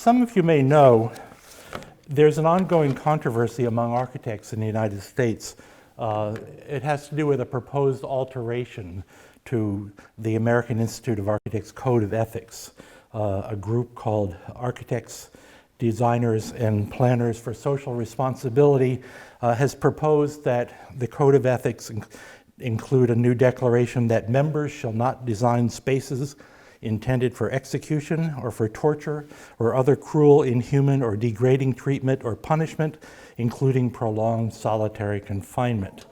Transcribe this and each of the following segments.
some of you may know, there's an ongoing controversy among architects in the United States. It has to do with a proposed alteration to the American Institute of Architects Code of Ethics, a group called Architects, Designers, and Planners for Social Responsibility has proposed that the Code of Ethics include a new declaration that members shall not design spaces intended for execution or for torture or other cruel, inhuman, or degrading treatment or punishment, including prolonged solitary confinement.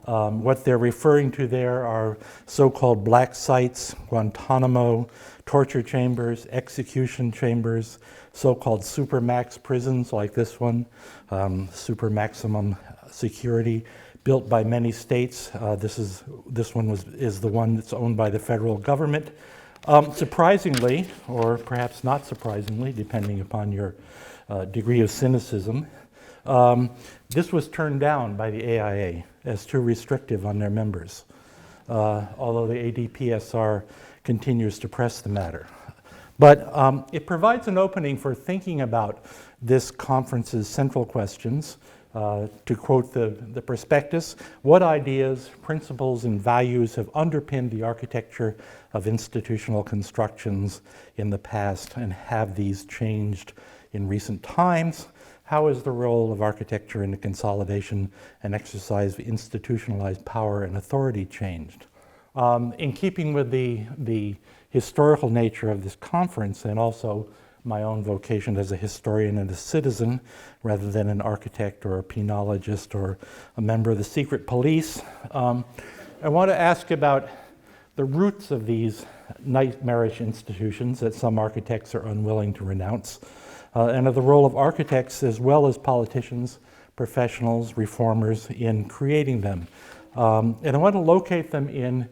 What they're referring to there are so-called black sites, Guantanamo, torture chambers, execution chambers, so-called supermax prisons like this one, super maximum security, built by many states. This one is the one that's owned by the federal government. Surprisingly, or perhaps not surprisingly, depending upon your degree of cynicism, this was turned down by the AIA as too restrictive on their members, although the ADPSR continues to press the matter. But it provides an opening for thinking about this conference's central questions. To quote the prospectus, what ideas, principles, and values have underpinned the architecture of institutional constructions in the past, and have these changed in recent times? How is the role of architecture in the consolidation and exercise of institutionalized power and authority changed? In keeping with the historical nature of this conference, and also my own vocation as a historian and a citizen, rather than an architect or a penologist or a member of the secret police, I want to ask about the roots of these nightmarish institutions that some architects are unwilling to renounce, and of the role of architects as well as politicians, professionals, reformers in creating them. And I want to locate them in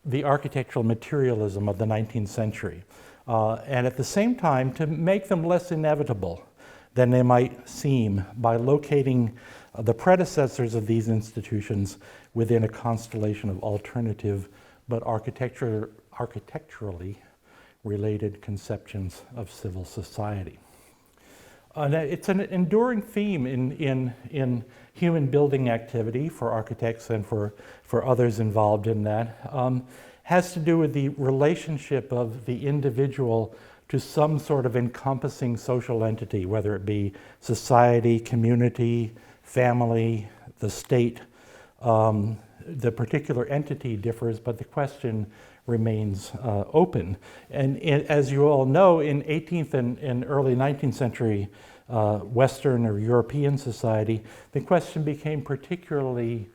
the architectural materialism of the 19th century. And at the same time, to make them less inevitable than they might seem by locating the predecessors of these institutions within a constellation of alternative but architecturally related conceptions of civil society. It's an enduring theme in human building activity for architects and for others involved in that. Has to do with the relationship of the individual to some sort of encompassing social entity, whether it be society, community, family, the state. The particular entity differs, but the question remains open. And as you all know, in 18th and early 19th century Western or European society, the question became particularly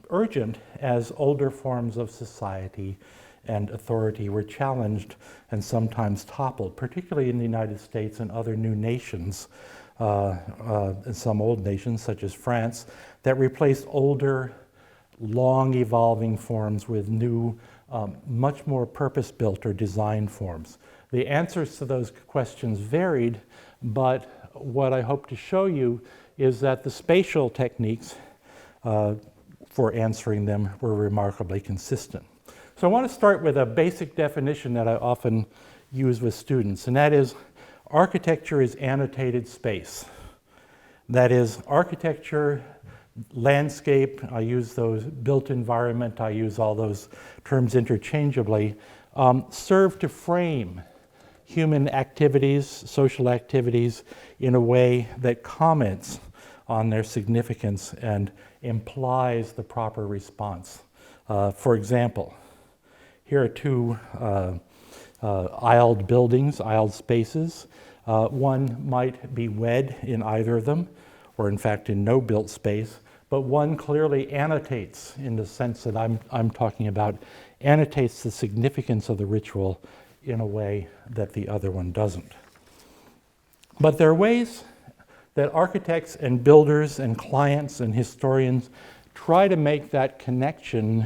urgent as older forms of society and authority were challenged and sometimes toppled, particularly in the United States and other new nations, and some old nations such as France, that replaced older, long evolving forms with new, much more purpose-built or designed forms. The answers to those questions varied, but what I hope to show you is that the spatial techniques for answering them were remarkably consistent. So I want to start with a basic definition that I often use with students, and that is architecture is annotated space. That is, architecture, landscape, I use those, built environment, I use all those terms interchangeably, serve to frame human activities, social activities, in a way that comments on their significance and implies the proper response. For example, here are two aisled buildings, aisled spaces. One might be wed in either of them, or in fact in no built space, but one clearly annotates, in the sense that I'm talking about, annotates the significance of the ritual in a way that the other one doesn't. But there are ways that architects and builders and clients and historians try to make that connection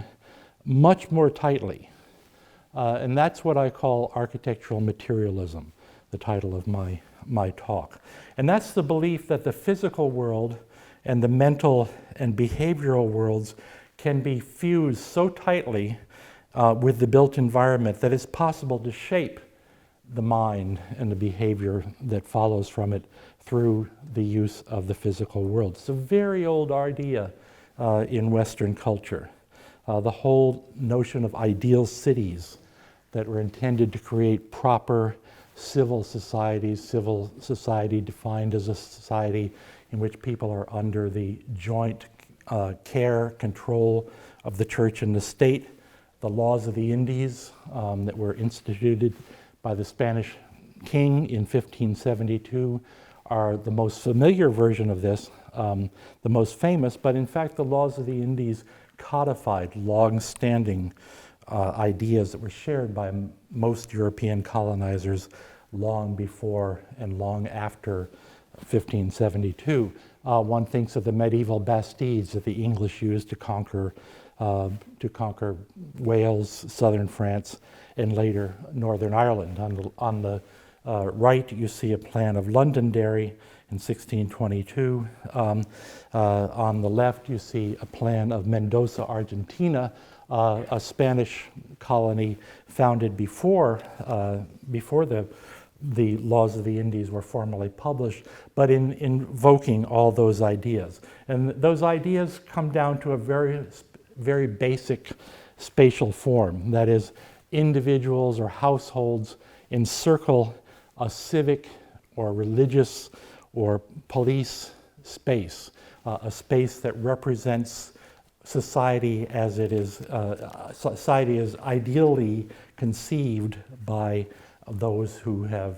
much more tightly. And that's what I call architectural materialism, the title of my talk. And that's the belief that the physical world and the mental and behavioral worlds can be fused so tightly with the built environment that it's possible to shape the mind and the behavior that follows from it through the use of the physical world. It's a very old idea in Western culture. The whole notion of ideal cities that were intended to create proper civil societies, civil society defined as a society in which people are under the joint care, control of the church and the state. The laws of the Indies that were instituted by the Spanish king in 1572 are the most familiar version of this, the most famous, but in fact the laws of the Indies codified long-standing ideas that were shared by most European colonizers long before and long after 1572. One thinks of the medieval Bastides that the English used to conquer Wales, southern France, and later Northern Ireland. On the right, you see a plan of Londonderry in 1622. On the left, you see a plan of Mendoza, Argentina, a Spanish colony founded before the laws of the Indies were formally published, but in invoking all those ideas. And those ideas come down to a very basic spatial form. That is, individuals or households encircle a civic or religious or police space, a space that represents society as it is, society is ideally conceived by those who have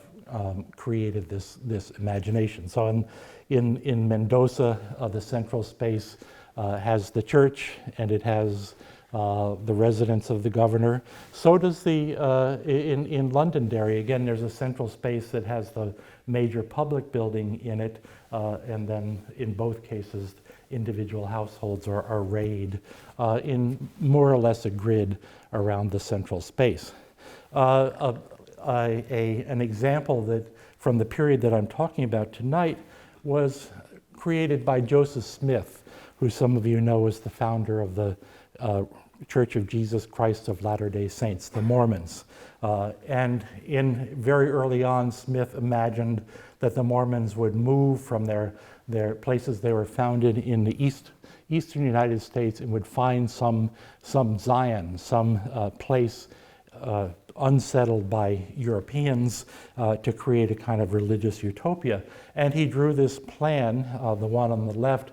created this imagination. So in Mendoza, the central space has the church and it has the residence of the governor. So does in Londonderry, again, there's a central space that has the major public building in it, and then in both cases, individual households are arrayed in more or less a grid around the central space. An example that from the period that I'm talking about tonight was created by Joseph Smith, who some of you know is the founder of the Church of Jesus Christ of Latter-day Saints, the Mormons. And very early on, Smith imagined that the Mormons would move from their places they were founded in the eastern United States and would find some Zion, some place unsettled by Europeans to create a kind of religious utopia. And he drew this plan, the one on the left,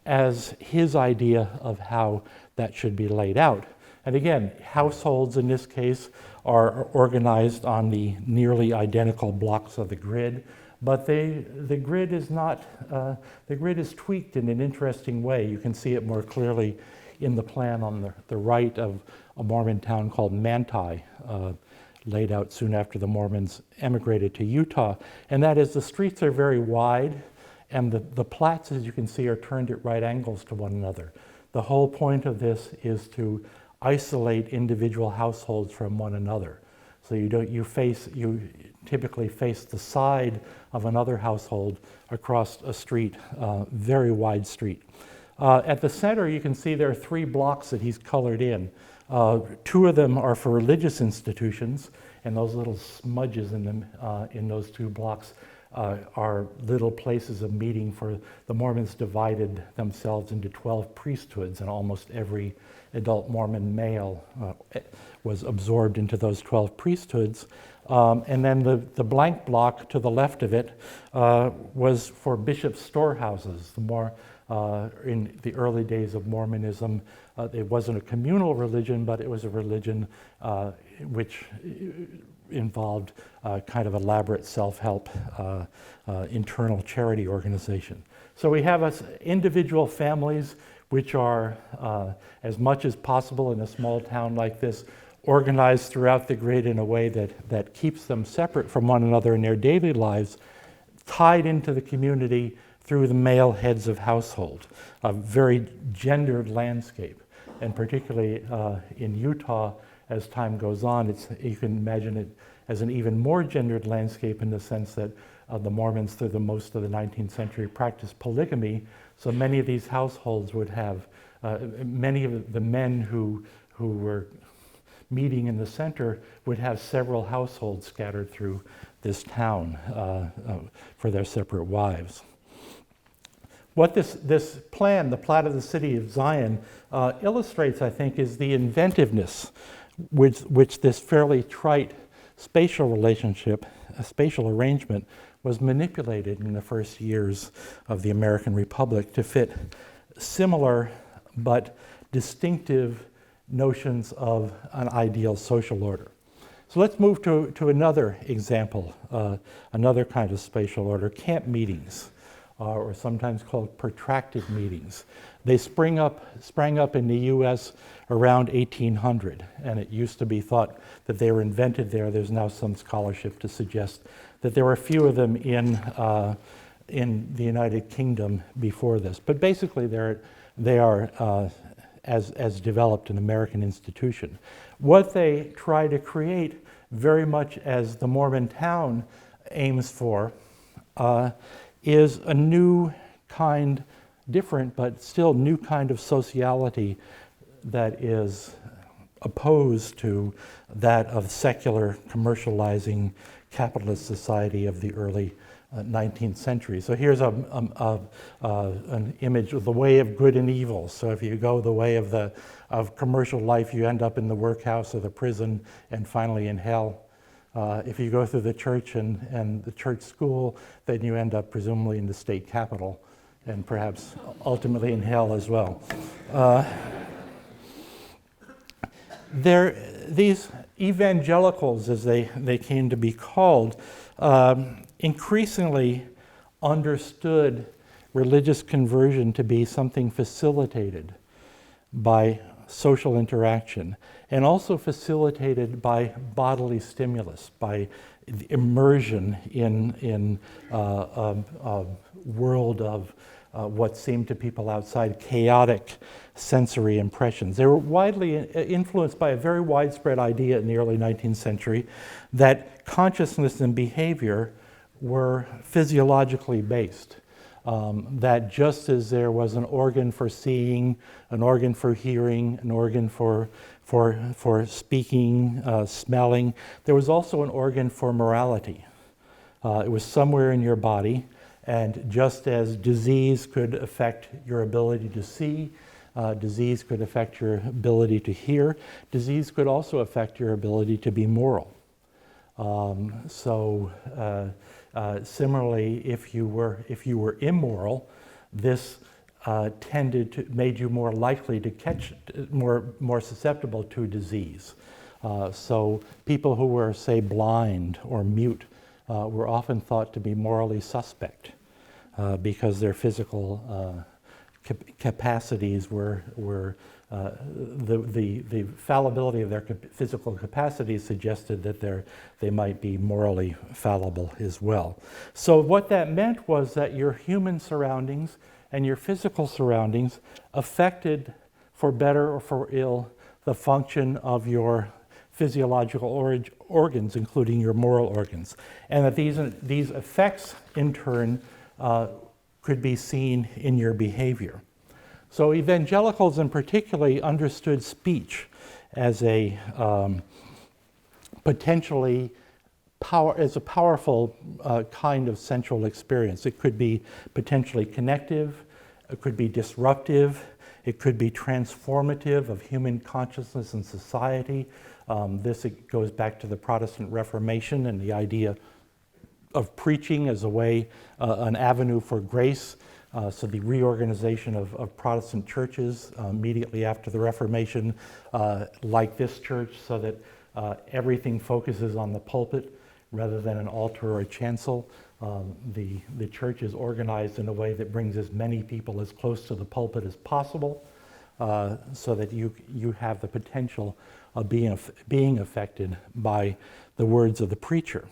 as his idea of how that should be laid out. And again, households in this case are organized on the nearly identical blocks of the grid, but the grid is not, the grid is tweaked in an interesting way. You can see it more clearly in the plan on the right of a Mormon town called Manti, laid out soon after the Mormons emigrated to Utah. And that is, the streets are very wide, and the plats, as you can see, are turned at right angles to one another. The whole point of this is to isolate individual households from one another. So you typically face the side of another household across a street, very wide street. At the center, you can see there are 3 blocks that he's colored in. 2 of them are for religious institutions, and those little smudges in them, in those 2 blocks are little places of meeting for the Mormons. Divided themselves into 12 priesthoods, and almost every adult Mormon male was absorbed into those 12 priesthoods. And then the blank block to the left of it was for bishops' storehouses. In the early days of Mormonism, it wasn't a communal religion, but it was a religion which involved kind of elaborate self-help internal charity organization. So we have individual families which are, as much as possible in a small town like this, organized throughout the grid in a way that keeps them separate from one another in their daily lives, tied into the community through the male heads of household. A very gendered landscape, and particularly in Utah, as time goes on, you can imagine it as an even more gendered landscape in the sense that the Mormons, through the most of the 19th century, practiced polygamy. So many of these households would have, many of the men who were meeting in the center would have several households scattered through this town for their separate wives. What this plan, the Plat of the City of Zion, illustrates, I think, is the inventiveness which this fairly trite spatial relationship, a spatial arrangement, was manipulated in the first years of the American Republic to fit similar but distinctive notions of an ideal social order. So let's move to another example, another kind of spatial order, camp meetings, or sometimes called protracted meetings. They sprang up in the U.S. around 1800, and it used to be thought that they were invented there. There's now some scholarship to suggest that there were a few of them in the United Kingdom before this. But basically, they are as developed an American institution. What they try to create, very much as the Mormon Town aims for, is a new kind, different but still new kind of sociality that is opposed to that of secular, commercializing, capitalist society of the early 19th century. So here's an image of the way of good and evil. So if you go the way of commercial life, you end up in the workhouse or the prison and finally in hell. If you go through the church and the church school, then you end up presumably in the state capitol and perhaps ultimately in hell as well. These evangelicals, as they came to be called, increasingly understood religious conversion to be something facilitated by social interaction, and also facilitated by bodily stimulus, by immersion in a world of what seemed to people outside chaotic sensory impressions. They were widely influenced by a very widespread idea in the early 19th century that consciousness and behavior were physiologically based. That just as there was an organ for seeing, an organ for hearing, an organ for speaking, smelling, there was also an organ for morality. It was somewhere in your body, and just as disease could affect your ability to see, disease could affect your ability to hear, disease could also affect your ability to be moral. Similarly, if you were immoral, this made you more likely to catch, more susceptible to disease. So people who were, say, blind or mute were often thought to be morally suspect because their physical capacities were the fallibility of their physical capacities suggested that they might be morally fallible as well. So what that meant was that your human surroundings and your physical surroundings affected, for better or for ill, the function of your physiological organs, including your moral organs, and that these effects in turn could be seen in your behavior. So evangelicals in particular understood speech as a potentially powerful kind of central experience. It could be potentially connective, it could be disruptive, it could be transformative of human consciousness and society. It goes back to the Protestant Reformation and the idea of preaching as a way, an avenue for grace. So the reorganization of Protestant churches immediately after the Reformation, like this church, so that everything focuses on the pulpit rather than an altar or a chancel. The church is organized in a way that brings as many people as close to the pulpit as possible, so that you have the potential of being affected by the words of the preacher.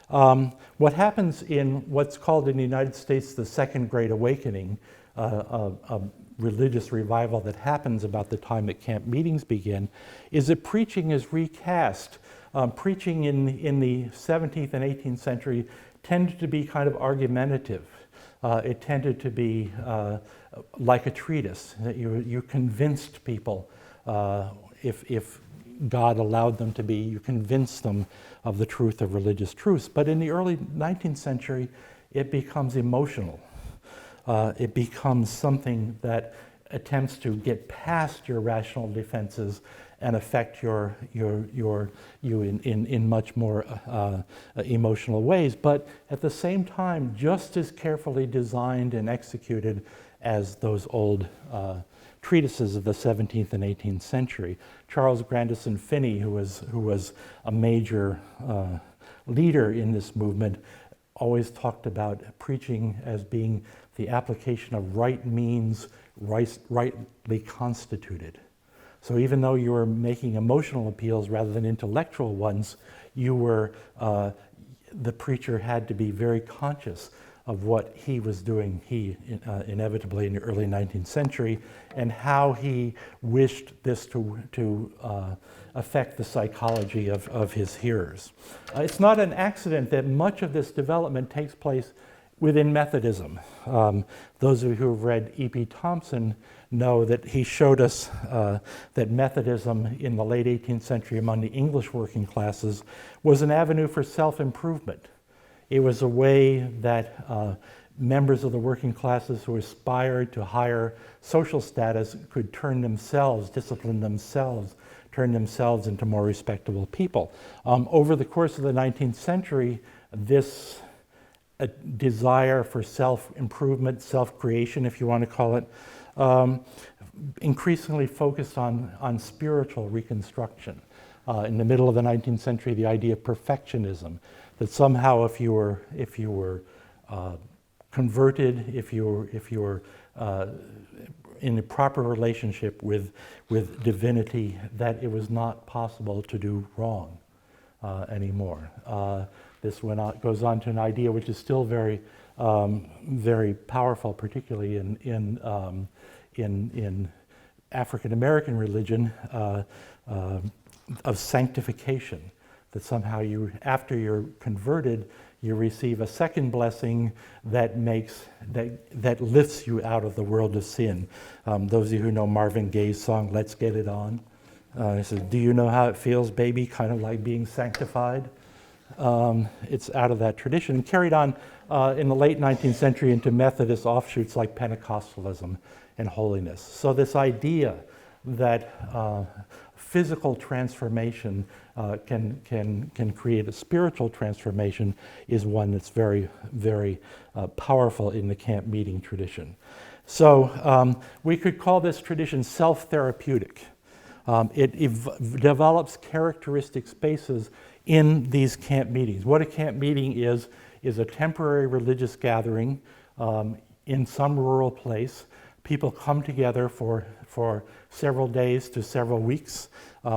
What happens in what's called in the United States the Second Great Awakening, a religious revival that happens about the time that camp meetings begin, is that preaching is recast. Preaching in the 17th and 18th century tended to be kind of argumentative. It tended to be like a treatise, that you convinced people if God allowed them to be. You convince them of the truth of religious truths. But in the early 19th century, it becomes emotional. It becomes something that attempts to get past your rational defenses and affect you in much more emotional ways, but at the same time, just as carefully designed and executed as those old treatises of the 17th and 18th century. Charles Grandison Finney, who was a major leader in this movement, always talked about preaching as being the application of right means rightly constituted. So even though you were making emotional appeals rather than intellectual ones, the preacher had to be very conscious of what he was doing, inevitably in the early 19th century, and how he wished this to affect the psychology of his hearers. It's not an accident that much of this development takes place within Methodism. Those of you who have read E.P. Thompson know that he showed us that Methodism in the late 18th century among the English working classes was an avenue for self-improvement. It was a way that members of the working classes who aspired to higher social status could discipline themselves, turn themselves into more respectable people. Over the course of the 19th century, this desire for self-improvement, self-creation, if you want to call it, increasingly focused on spiritual reconstruction. In the middle of the 19th century, the idea of perfectionism, that somehow if you were converted, if you were in a proper relationship with divinity, that it was not possible to do wrong anymore. This goes on to an idea which is still very, very powerful, particularly in African American religion, of sanctification. That somehow after you're converted, you receive a second blessing that lifts you out of the world of sin. Those of you who know Marvin Gaye's song, "Let's Get It On," he says, "Do you know how it feels, baby? Kind of like being sanctified." It's out of that tradition, carried on in the late 19th century into Methodist offshoots like Pentecostalism and holiness. So this idea that physical transformation can create a spiritual transformation is one that's very, very powerful in the camp meeting tradition. So we could call this tradition self-therapeutic. It develops characteristic spaces in these camp meetings. What a camp meeting is a temporary religious gathering in some rural place. People come together for several days to several weeks.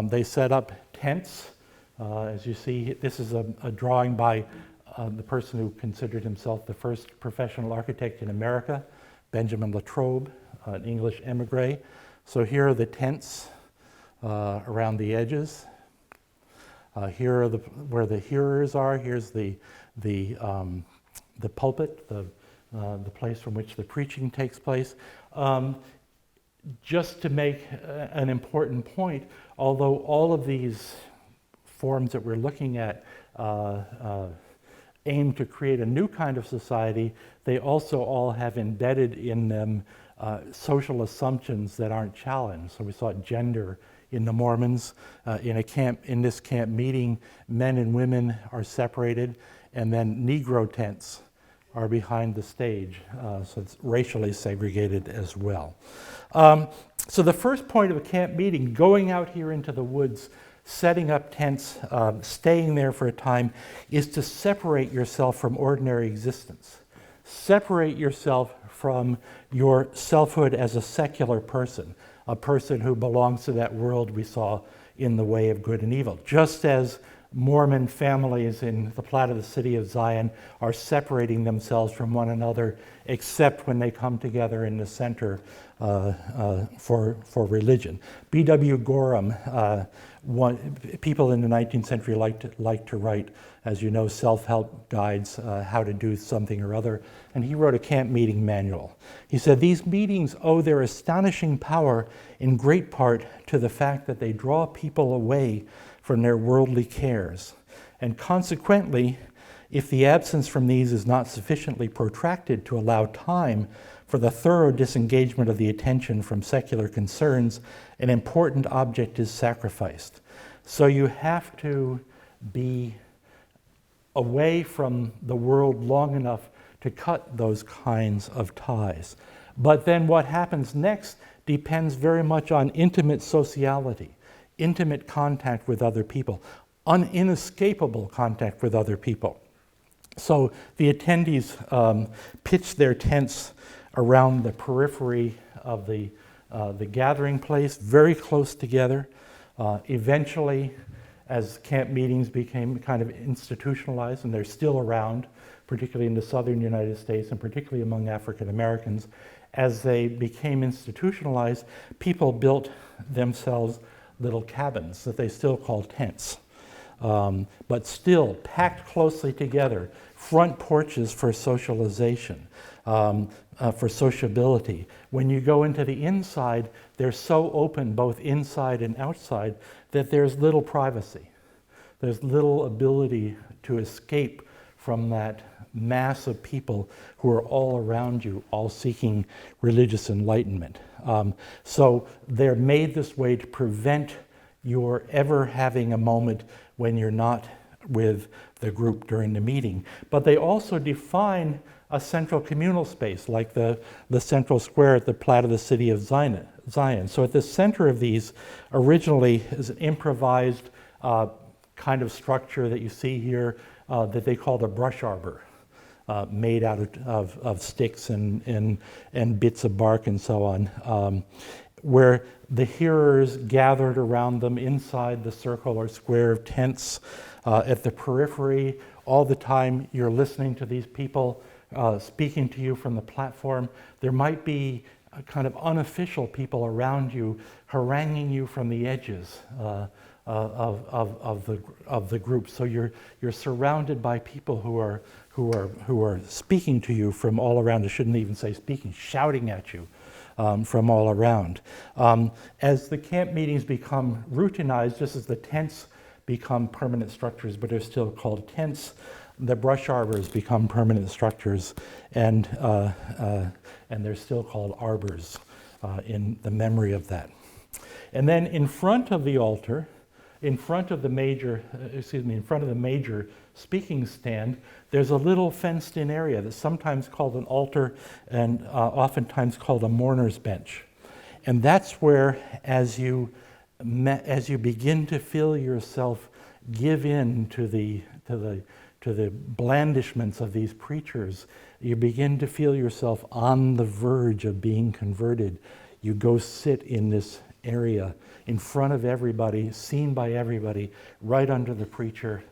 They set up tents. As you see, this is a drawing by the person who considered himself the first professional architect in America, Benjamin Latrobe, an English emigre. So here are the tents around the edges. Here are where the hearers are. Here's the pulpit, the place from which the preaching takes place. Just to make an important point, although all of these forms that we're looking at aim to create a new kind of society, they also all have embedded in them social assumptions that aren't challenged. So we saw gender in the Mormons. In this camp meeting, men and women are separated, and then Negro tents are behind the stage. So it's racially segregated as well. So the first point of a camp meeting, going out here into the woods, setting up tents, staying there for a time, is to separate yourself from ordinary existence. Separate yourself from your selfhood as a secular person, a person who belongs to that world we saw in the way of good and evil. Just as Mormon families in the Platte of the City of Zion are separating themselves from one another, except when they come together in the center for religion. B.W. Gorham, people in the 19th century liked to write, as you know, self-help guides, how to do something or other, and he wrote a camp meeting manual. He said, "These meetings owe their astonishing power in great part to the fact that they draw people away from their worldly cares, and consequently, if the absence from these is not sufficiently protracted to allow time for the thorough disengagement of the attention from secular concerns, an important object is sacrificed." So you have to be away from the world long enough to cut those kinds of ties. But then what happens next depends very much on intimate sociality, intimate contact with other people, inescapable contact with other people. So the attendees pitch their tents around the periphery of the gathering place, very close together. Eventually, as camp meetings became kind of institutionalized, and they're still around, particularly in the southern United States and particularly among African Americans, as they became institutionalized, people built themselves little cabins that they still call tents, but still packed closely together, front porches for socialization, for sociability. When you go into the inside, they're so open, both inside and outside, that there's little privacy. There's little ability to escape from that mass of people who are all around you, all seeking religious enlightenment. So they're made this way to prevent your ever having a moment when you're not with the group during the meeting. But they also define a central communal space, like the central square at the Platte of the City of Zion. So at the center of these originally is an improvised kind of structure that you see here that they called a brush arbor, made out of sticks and bits of bark and so on, where the hearers gathered around them inside the circle or square of tents at the periphery. All the time you're listening to these people speaking to you from the platform. There might be kind of unofficial people around you haranguing you from the edges of the group. So you're surrounded by people who are speaking to you from all around. I shouldn't even say speaking, shouting at you from all around. As the camp meetings become routinized, just as the tents become permanent structures, but they're still called tents, the brush arbors become permanent structures, and they're still called arbors in the memory of that. And then in front of the altar, in front of the major speaking stand, there's a little fenced-in area that's sometimes called an altar and oftentimes called a mourner's bench. And that's where, as you begin to feel yourself give in to the blandishments of these preachers, you begin to feel yourself on the verge of being converted. You go sit in this area in front of everybody, seen by everybody, right under the preacher,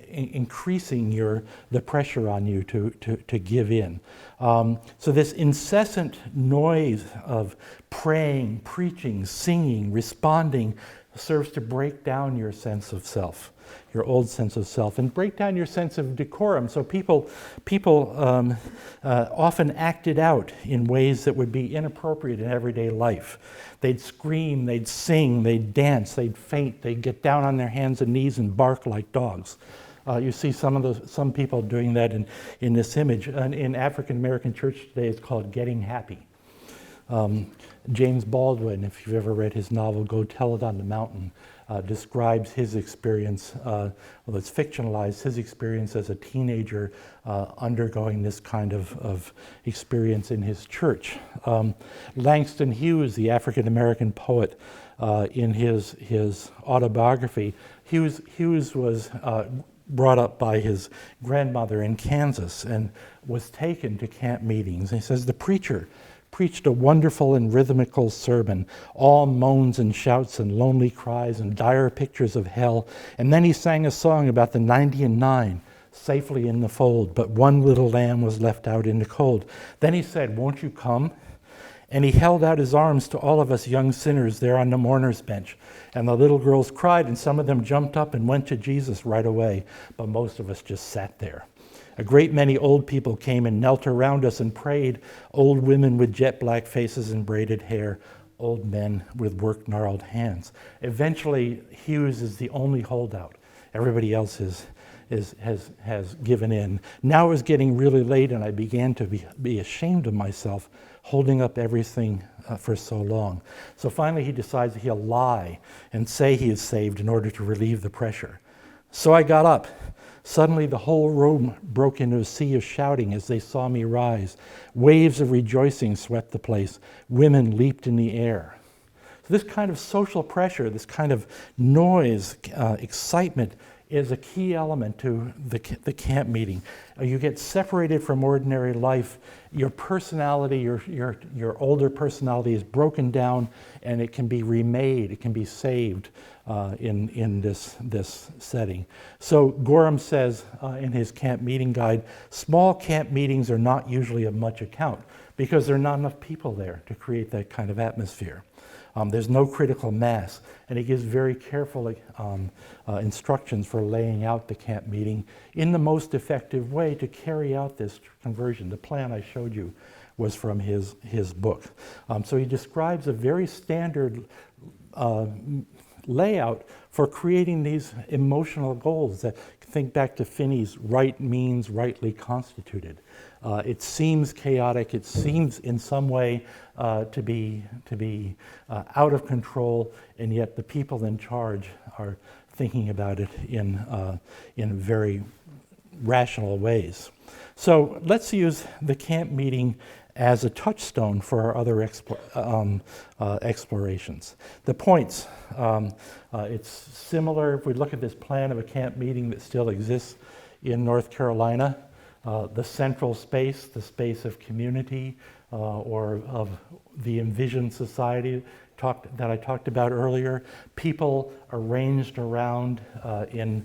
increasing the pressure on you to give in. So this incessant noise of praying, preaching, singing, responding serves to break down your sense of self, your old sense of self, and break down your sense of decorum. So people often acted out in ways that would be inappropriate in everyday life. They'd scream, they'd sing, they'd dance, they'd faint, they'd get down on their hands and knees and bark like dogs. You see some people doing that in this image. And in African American church today, it's called getting happy. James Baldwin, if you've ever read his novel, Go Tell It on the Mountain, describes his experience, well, it's fictionalized, his experience as a teenager undergoing this kind of experience in his church. Langston Hughes, the African American poet, in his autobiography, Hughes was brought up by his grandmother in Kansas and was taken to camp meetings. And he says the preacher preached a wonderful and rhythmical sermon, all moans and shouts and lonely cries and dire pictures of hell. And then he sang a song about the 99 safely in the fold, but one little lamb was left out in the cold. Then he said, "Won't you come?" And he held out his arms to all of us young sinners there on the mourner's bench. And the little girls cried, and some of them jumped up and went to Jesus right away. But most of us just sat there. A great many old people came and knelt around us and prayed. Old women with jet black faces and braided hair. Old men with work-gnarled hands. Eventually, Hughes is the only holdout. Everybody else has given in. Now it was getting really late, and I began to be ashamed of myself holding up everything for so long. So finally he decides he'll lie and say he is saved in order to relieve the pressure. So I got up. Suddenly the whole room broke into a sea of shouting as they saw me rise. Waves of rejoicing swept the place. Women leaped in the air. So this kind of social pressure, this kind of noise, excitement, is a key element to the camp meeting. You get separated from ordinary life. Your personality, your older personality is broken down, and it can be remade, it can be saved in this setting. So Gorham says in his camp meeting guide, small camp meetings are not usually of much account because there are not enough people there to create that kind of atmosphere. There's no critical mass, and he gives very careful instructions for laying out the camp meeting in the most effective way to carry out this conversion. The plan I showed you was from his book. So he describes a very standard layout for creating these emotional goals that think back to Finney's right means rightly constituted. It seems chaotic, it seems in some way to be out of control, and yet the people in charge are thinking about it in very rational ways. So let's use the camp meeting as a touchstone for our other explorations. The points, it's similar if we look at this plan of a camp meeting that still exists in North Carolina. The central space, the space of community or of the envisioned society that I talked about earlier. People arranged around in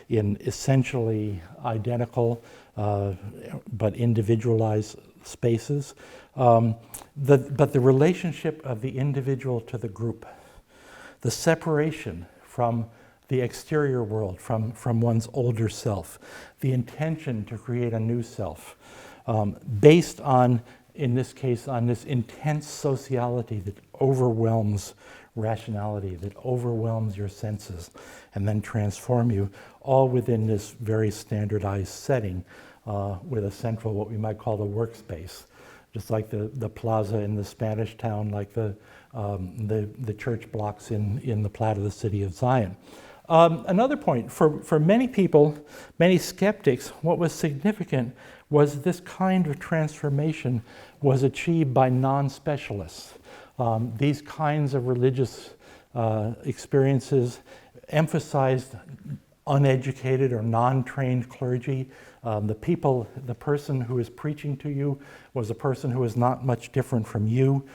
essentially identical but individualized spaces. But the relationship of the individual to the group, the separation from the exterior world, from one's older self, the intention to create a new self, based on, in this case, on this intense sociality that overwhelms rationality, that overwhelms your senses, and then transform you, all within this very standardized setting with a central, what we might call the workspace, just like the plaza in the Spanish town, like the church blocks in the Platte of the city of Zion. Another point, for many people, many skeptics, what was significant was this kind of transformation was achieved by non-specialists. These kinds of religious experiences emphasized uneducated or non-trained clergy. The person who is preaching to you was a person who was not much different from you.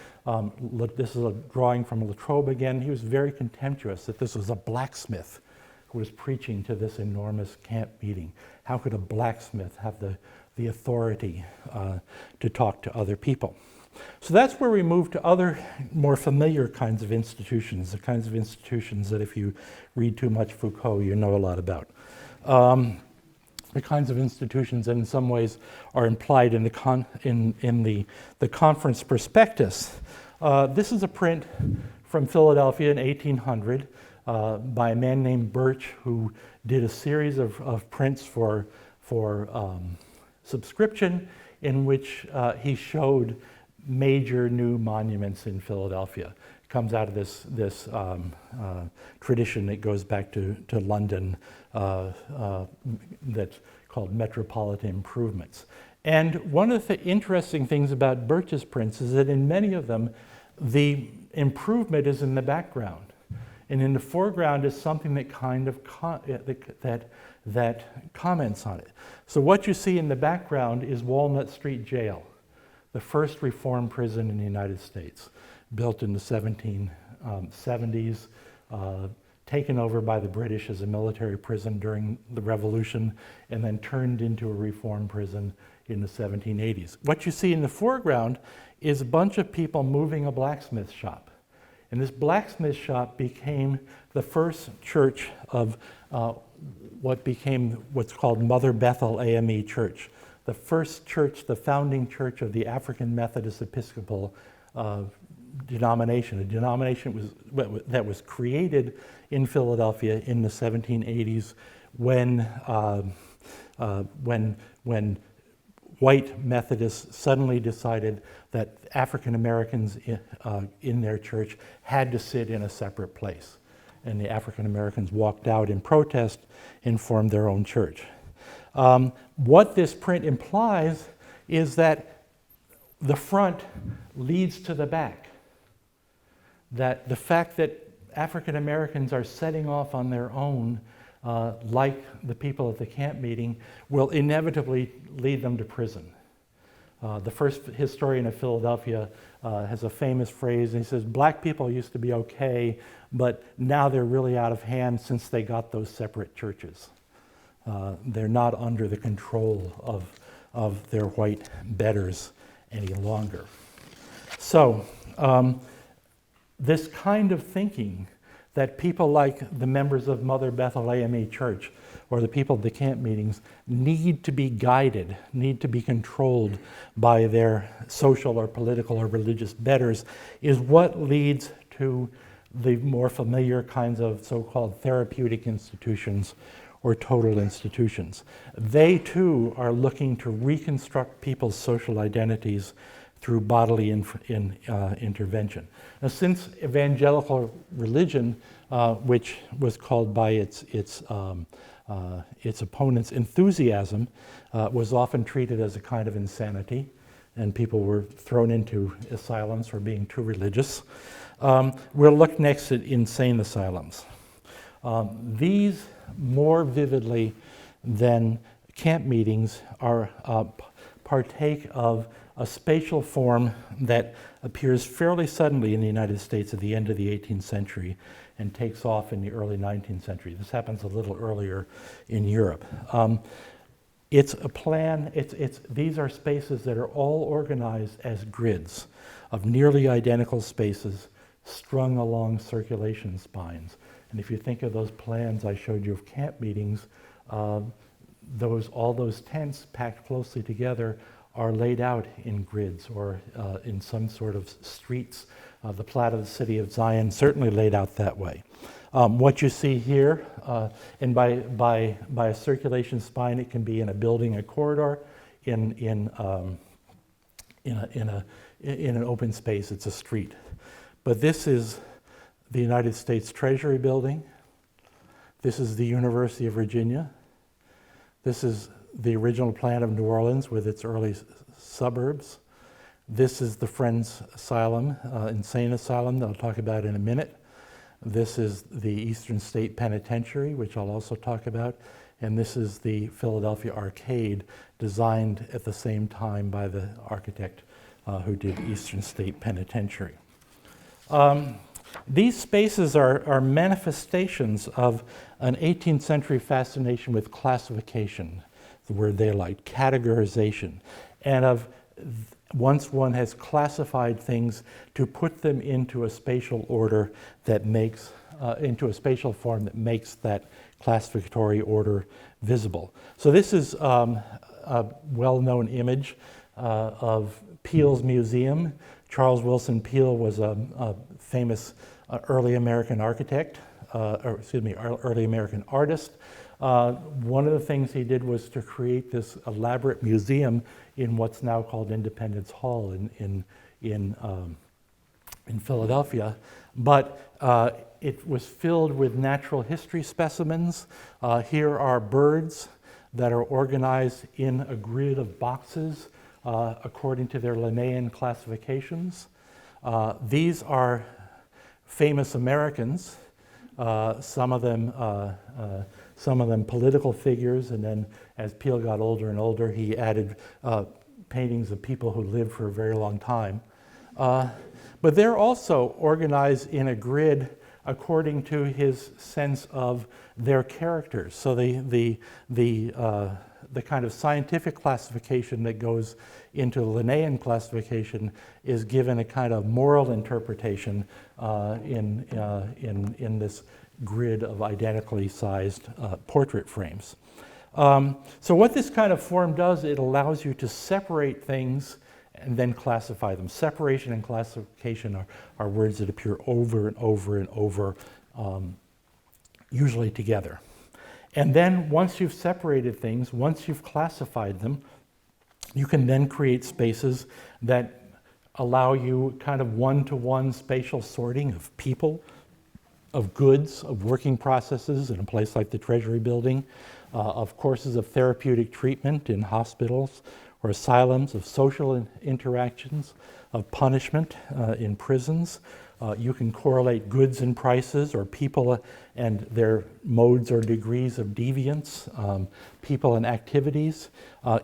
This is a drawing from Latrobe again. He was very contemptuous that this was a blacksmith who was preaching to this enormous camp meeting. How could a blacksmith have the authority to talk to other people? So that's where we move to other more familiar kinds of institutions, the kinds of institutions that if you read too much Foucault, you know a lot about. The kinds of institutions that in some ways are implied in the conference prospectus. This is a print from Philadelphia in 1800 by a man named Birch, who did a series of prints for subscription in which he showed major new monuments in Philadelphia. It comes out of this tradition that goes back to London that's called metropolitan improvements. And one of the interesting things about Birch's prints is that in many of them, the improvement is in the background. And in the foreground is something that kind of that comments on it. So what you see in the background is Walnut Street Jail. the first reform prison in the United States, built in the 1770s, taken over by the British as a military prison during the Revolution, and then turned into a reform prison in the 1780s. What you see in the foreground is a bunch of people moving a blacksmith shop. And this blacksmith shop became the first church of what became what's called Mother Bethel AME Church, the first church, the founding church of the African Methodist Episcopal denomination, a denomination that was created in Philadelphia in the 1780s when white Methodists suddenly decided that African Americans in their church had to sit in a separate place. And the African Americans walked out in protest and formed their own church. What this print implies is that the front leads to the back. That the fact that African Americans are setting off on their own, like the people at the camp meeting, will inevitably lead them to prison. The first historian of Philadelphia has a famous phrase, and he says, black people used to be okay, but now they're really out of hand since they got those separate churches. They're not under the control of their white betters any longer. So, this kind of thinking that people like the members of Mother Bethel AME Church or the people at the camp meetings need to be guided, need to be controlled by their social or political or religious betters is what leads to the more familiar kinds of so-called therapeutic institutions or total institutions. They too are looking to reconstruct people's social identities through bodily intervention. Now, since evangelical religion, which was called by its opponents enthusiasm, was often treated as a kind of insanity, and people were thrown into asylums for being too religious, we'll look next at insane asylums. These, more vividly than camp meetings, are partake of a spatial form that appears fairly suddenly in the United States at the end of the 18th century and takes off in the early 19th century. This happens a little earlier in Europe. It's a plan, these are spaces that are all organized as grids of nearly identical spaces strung along circulation spines. And if you think of those plans I showed you of camp meetings, all those tents packed closely together are laid out in grids or in some sort of streets. The plat of the city of Zion certainly laid out that way. What you see here, and by a circulation spine, it can be in a building, a corridor, in an open space. It's a street. But this is the United States Treasury Building. This is the University of Virginia. This is the original plan of New Orleans with its early suburbs. This is the Friends Asylum, insane asylum that I'll talk about in a minute. This is the Eastern State Penitentiary, which I'll also talk about. And this is the Philadelphia Arcade, designed at the same time by the architect who did Eastern State Penitentiary. These spaces are manifestations of an 18th century fascination with classification, the word they like, categorization, and of once one has classified things, to put them into a spatial order that makes, into a spatial form that makes that classificatory order visible. So this is a well-known image of Peale's museum. Charles Wilson Peale was a famous early American architect, early American artist. One of the things he did was to create this elaborate museum in what's now called Independence Hall in Philadelphia. But it was filled with natural history specimens. Here are birds that are organized in a grid of boxes according to their Linnaean classifications. These are famous Americans, some of them political figures, and then as Peale got older and older, he added paintings of people who lived for a very long time. But they're also organized in a grid according to his sense of their characters. So the kind of scientific classification that goes into Linnaean classification is given a kind of moral interpretation in this grid of identically sized portrait frames. So what this kind of form does, it allows you to separate things and then classify them. Separation and classification are words that appear over and over and over, usually together. And then once you've separated things, once you've classified them, you can then create spaces that allow you kind of one-to-one spatial sorting of people, of goods, of working processes in a place like the Treasury Building, of courses of therapeutic treatment in hospitals or asylums, of social interactions, of punishment in prisons. You can correlate goods and prices, or people and their modes or degrees of deviance, people and activities.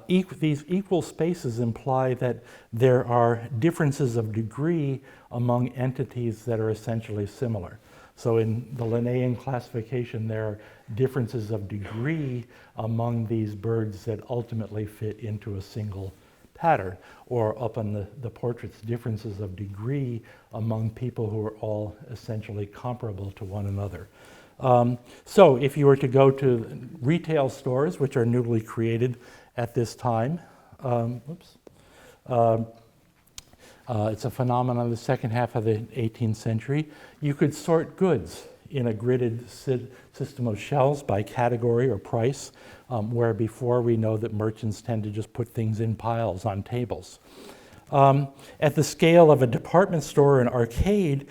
These equal spaces imply that there are differences of degree among entities that are essentially similar. So in the Linnaean classification, there are differences of degree among these birds that ultimately fit into a single pattern, or up on the portraits, differences of degree among people who are all essentially comparable to one another. So if you were to go to retail stores, which are newly created at this time, it's a phenomenon of the second half of the 18th century. You could sort goods in a gridded system of shelves by category or price, where before we know that merchants tend to just put things in piles on tables. At the scale of a department store or an arcade,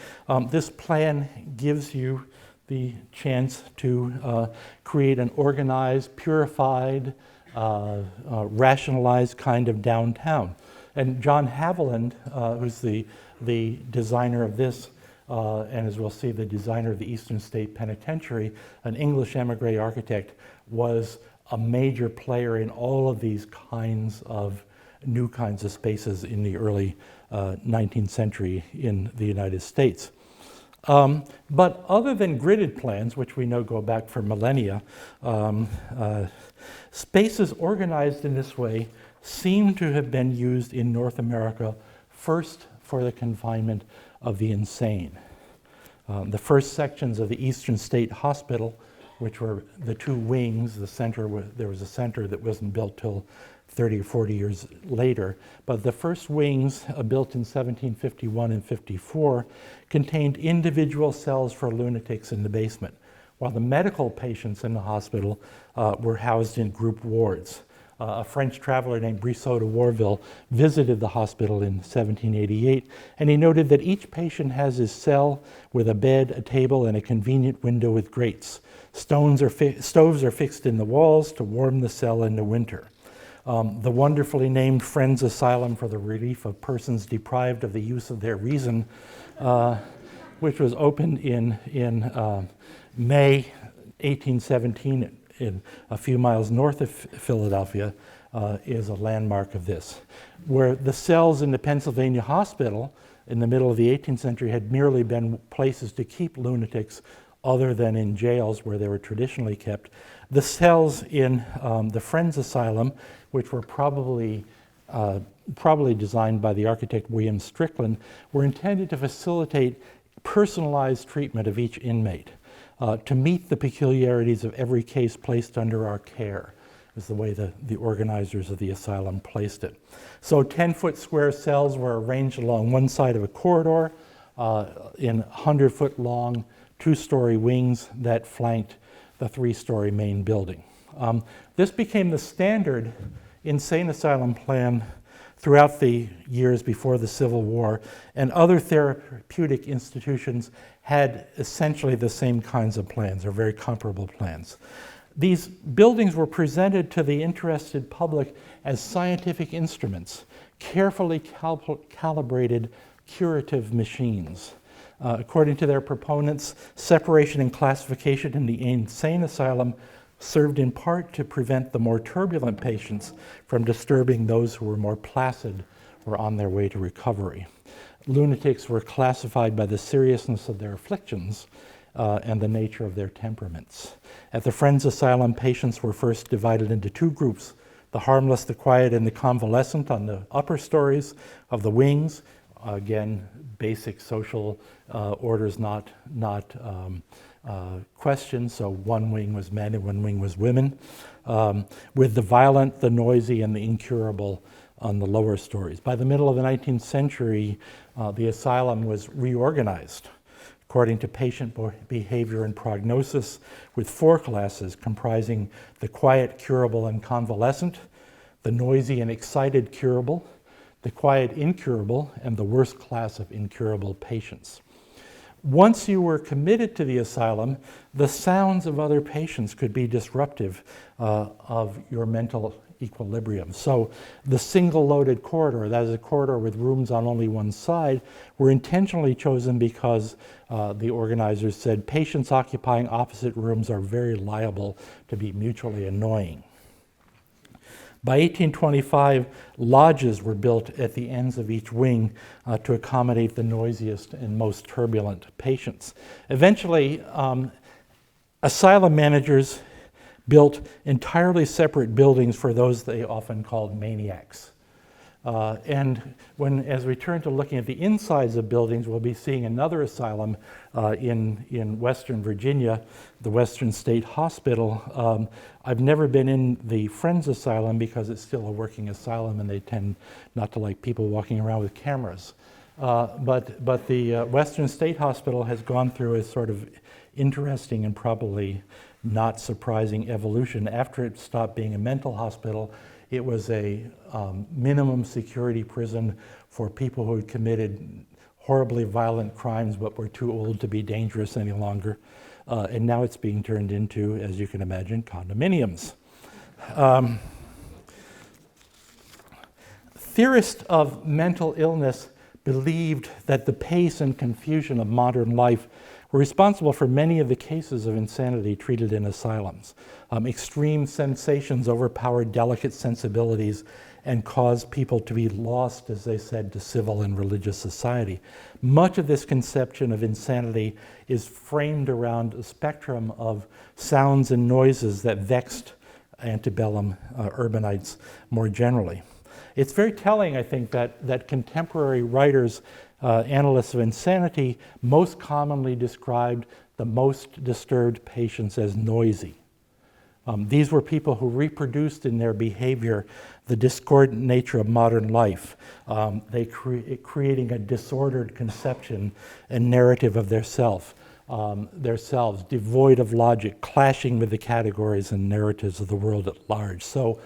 this plan gives you the chance to create an organized, purified, rationalized kind of downtown. And John Haviland, who's the designer of this, and as we'll see, the designer of the Eastern State Penitentiary, an English emigre architect, was a major player in all of these kinds of new kinds of spaces in the early 19th century in the United States. But other than gridded plans, which we know go back for millennia, spaces organized in this way seem to have been used in North America first for the confinement of the insane. The first sections of the Eastern State Hospital, which were the two wings, there was a center that wasn't built till 30 or 40 years later, but the first wings, built in 1751 and 54, contained individual cells for lunatics in the basement, while the medical patients in the hospital were housed in group wards. A French traveler named Brissot de Warville visited the hospital in 1788, and he noted that each patient has his cell with a bed, a table, and a convenient window with grates. Stoves are fixed in the walls to warm the cell in the winter. The wonderfully named Friends Asylum for the Relief of Persons Deprived of the Use of Their Reason, which was opened in May 1817 in a few miles north of Philadelphia, is a landmark of this. Where the cells in the Pennsylvania hospital in the middle of the 18th century had merely been places to keep lunatics other than in jails where they were traditionally kept, the cells in the Friends Asylum, which were probably designed by the architect William Strickland, were intended to facilitate personalized treatment of each inmate. To meet the peculiarities of every case placed under our care, is the way the organizers of the asylum placed it. So 10-foot square cells were arranged along one side of a corridor in 100-foot long, 2-story wings that flanked the 3-story main building. This became the standard insane asylum plan throughout the years before the Civil War, and other therapeutic institutions had essentially the same kinds of plans, or very comparable plans. These buildings were presented to the interested public as scientific instruments, carefully calibrated curative machines. According to their proponents, separation and classification in the insane asylum served in part to prevent the more turbulent patients from disturbing those who were more placid or on their way to recovery. Lunatics were classified by the seriousness of their afflictions and the nature of their temperaments. At the Friends Asylum, patients were first divided into two groups: the harmless, the quiet, and the convalescent on the upper stories of the wings. Again, basic social orders not questioned, so one wing was men and one wing was women, with the violent, the noisy, and the incurable on the lower stories. By the middle of the 19th century, the asylum was reorganized according to patient behavior and prognosis, with four classes comprising the quiet, curable, and convalescent, the noisy and excited curable, the quiet incurable, and the worst class of incurable patients. Once you were committed to the asylum, the sounds of other patients could be disruptive of your mental equilibrium. So the single loaded corridor, that is a corridor with rooms on only one side, were intentionally chosen because the organizers said patients occupying opposite rooms are very liable to be mutually annoying. By 1825, lodges were built at the ends of each wing to accommodate the noisiest and most turbulent patients. Eventually, asylum managers built entirely separate buildings for those they often called maniacs. And as we turn to looking at the insides of buildings, we'll be seeing another asylum in Western Virginia, the Western State Hospital. I've never been in the Friends Asylum because it's still a working asylum and they tend not to like people walking around with cameras. But the Western State Hospital has gone through a sort of interesting and probably not surprising evolution. After it stopped being a mental hospital, it was a minimum security prison for people who had committed horribly violent crimes but were too old to be dangerous any longer. And now it's being turned into, as you can imagine, condominiums. Theorists of mental illness believed that the pace and confusion of modern life were responsible for many of the cases of insanity treated in asylums. Extreme sensations overpowered delicate sensibilities and caused people to be lost, as they said, to civil and religious society. Much of this conception of insanity is framed around a spectrum of sounds and noises that vexed antebellum urbanites more generally. It's very telling, I think, that contemporary writers, analysts of insanity, most commonly described the most disturbed patients as noisy. These were people who reproduced in their behavior the discordant nature of modern life, creating a disordered conception and narrative of themselves, devoid of logic, clashing with the categories and narratives of the world at large. So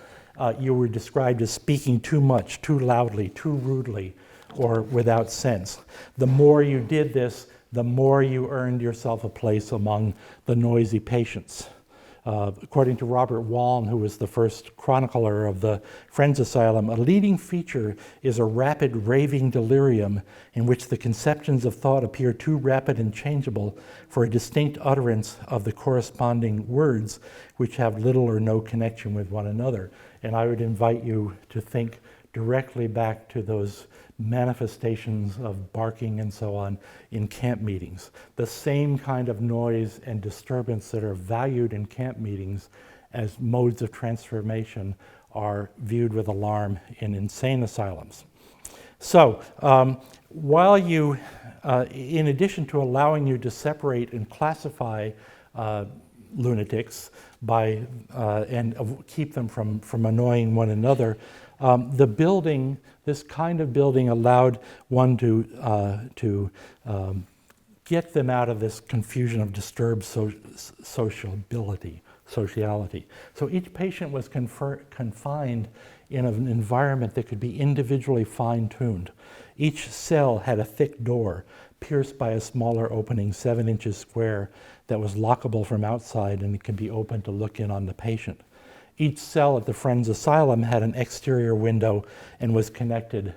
you were described as speaking too much, too loudly, too rudely, or without sense. The more you did this, the more you earned yourself a place among the noisy patients. According to Robert Waln, who was the first chronicler of the Friends Asylum, a leading feature is a rapid raving delirium in which the conceptions of thought appear too rapid and changeable for a distinct utterance of the corresponding words, which have little or no connection with one another. And I would invite you to think directly back to those manifestations of barking and so on in camp meetings. The same kind of noise and disturbance that are valued in camp meetings as modes of transformation are viewed with alarm in insane asylums. So while you, in addition to allowing you to separate and classify lunatics and keep them from annoying one another, the building, this kind of building, allowed one to get them out of this confusion of disturbed sociality. So each patient was confined in an environment that could be individually fine-tuned. Each cell had a thick door pierced by a smaller opening 7 inches square that was lockable from outside, and it could be opened to look in on the patient. Each cell at the Friends Asylum had an exterior window and was connected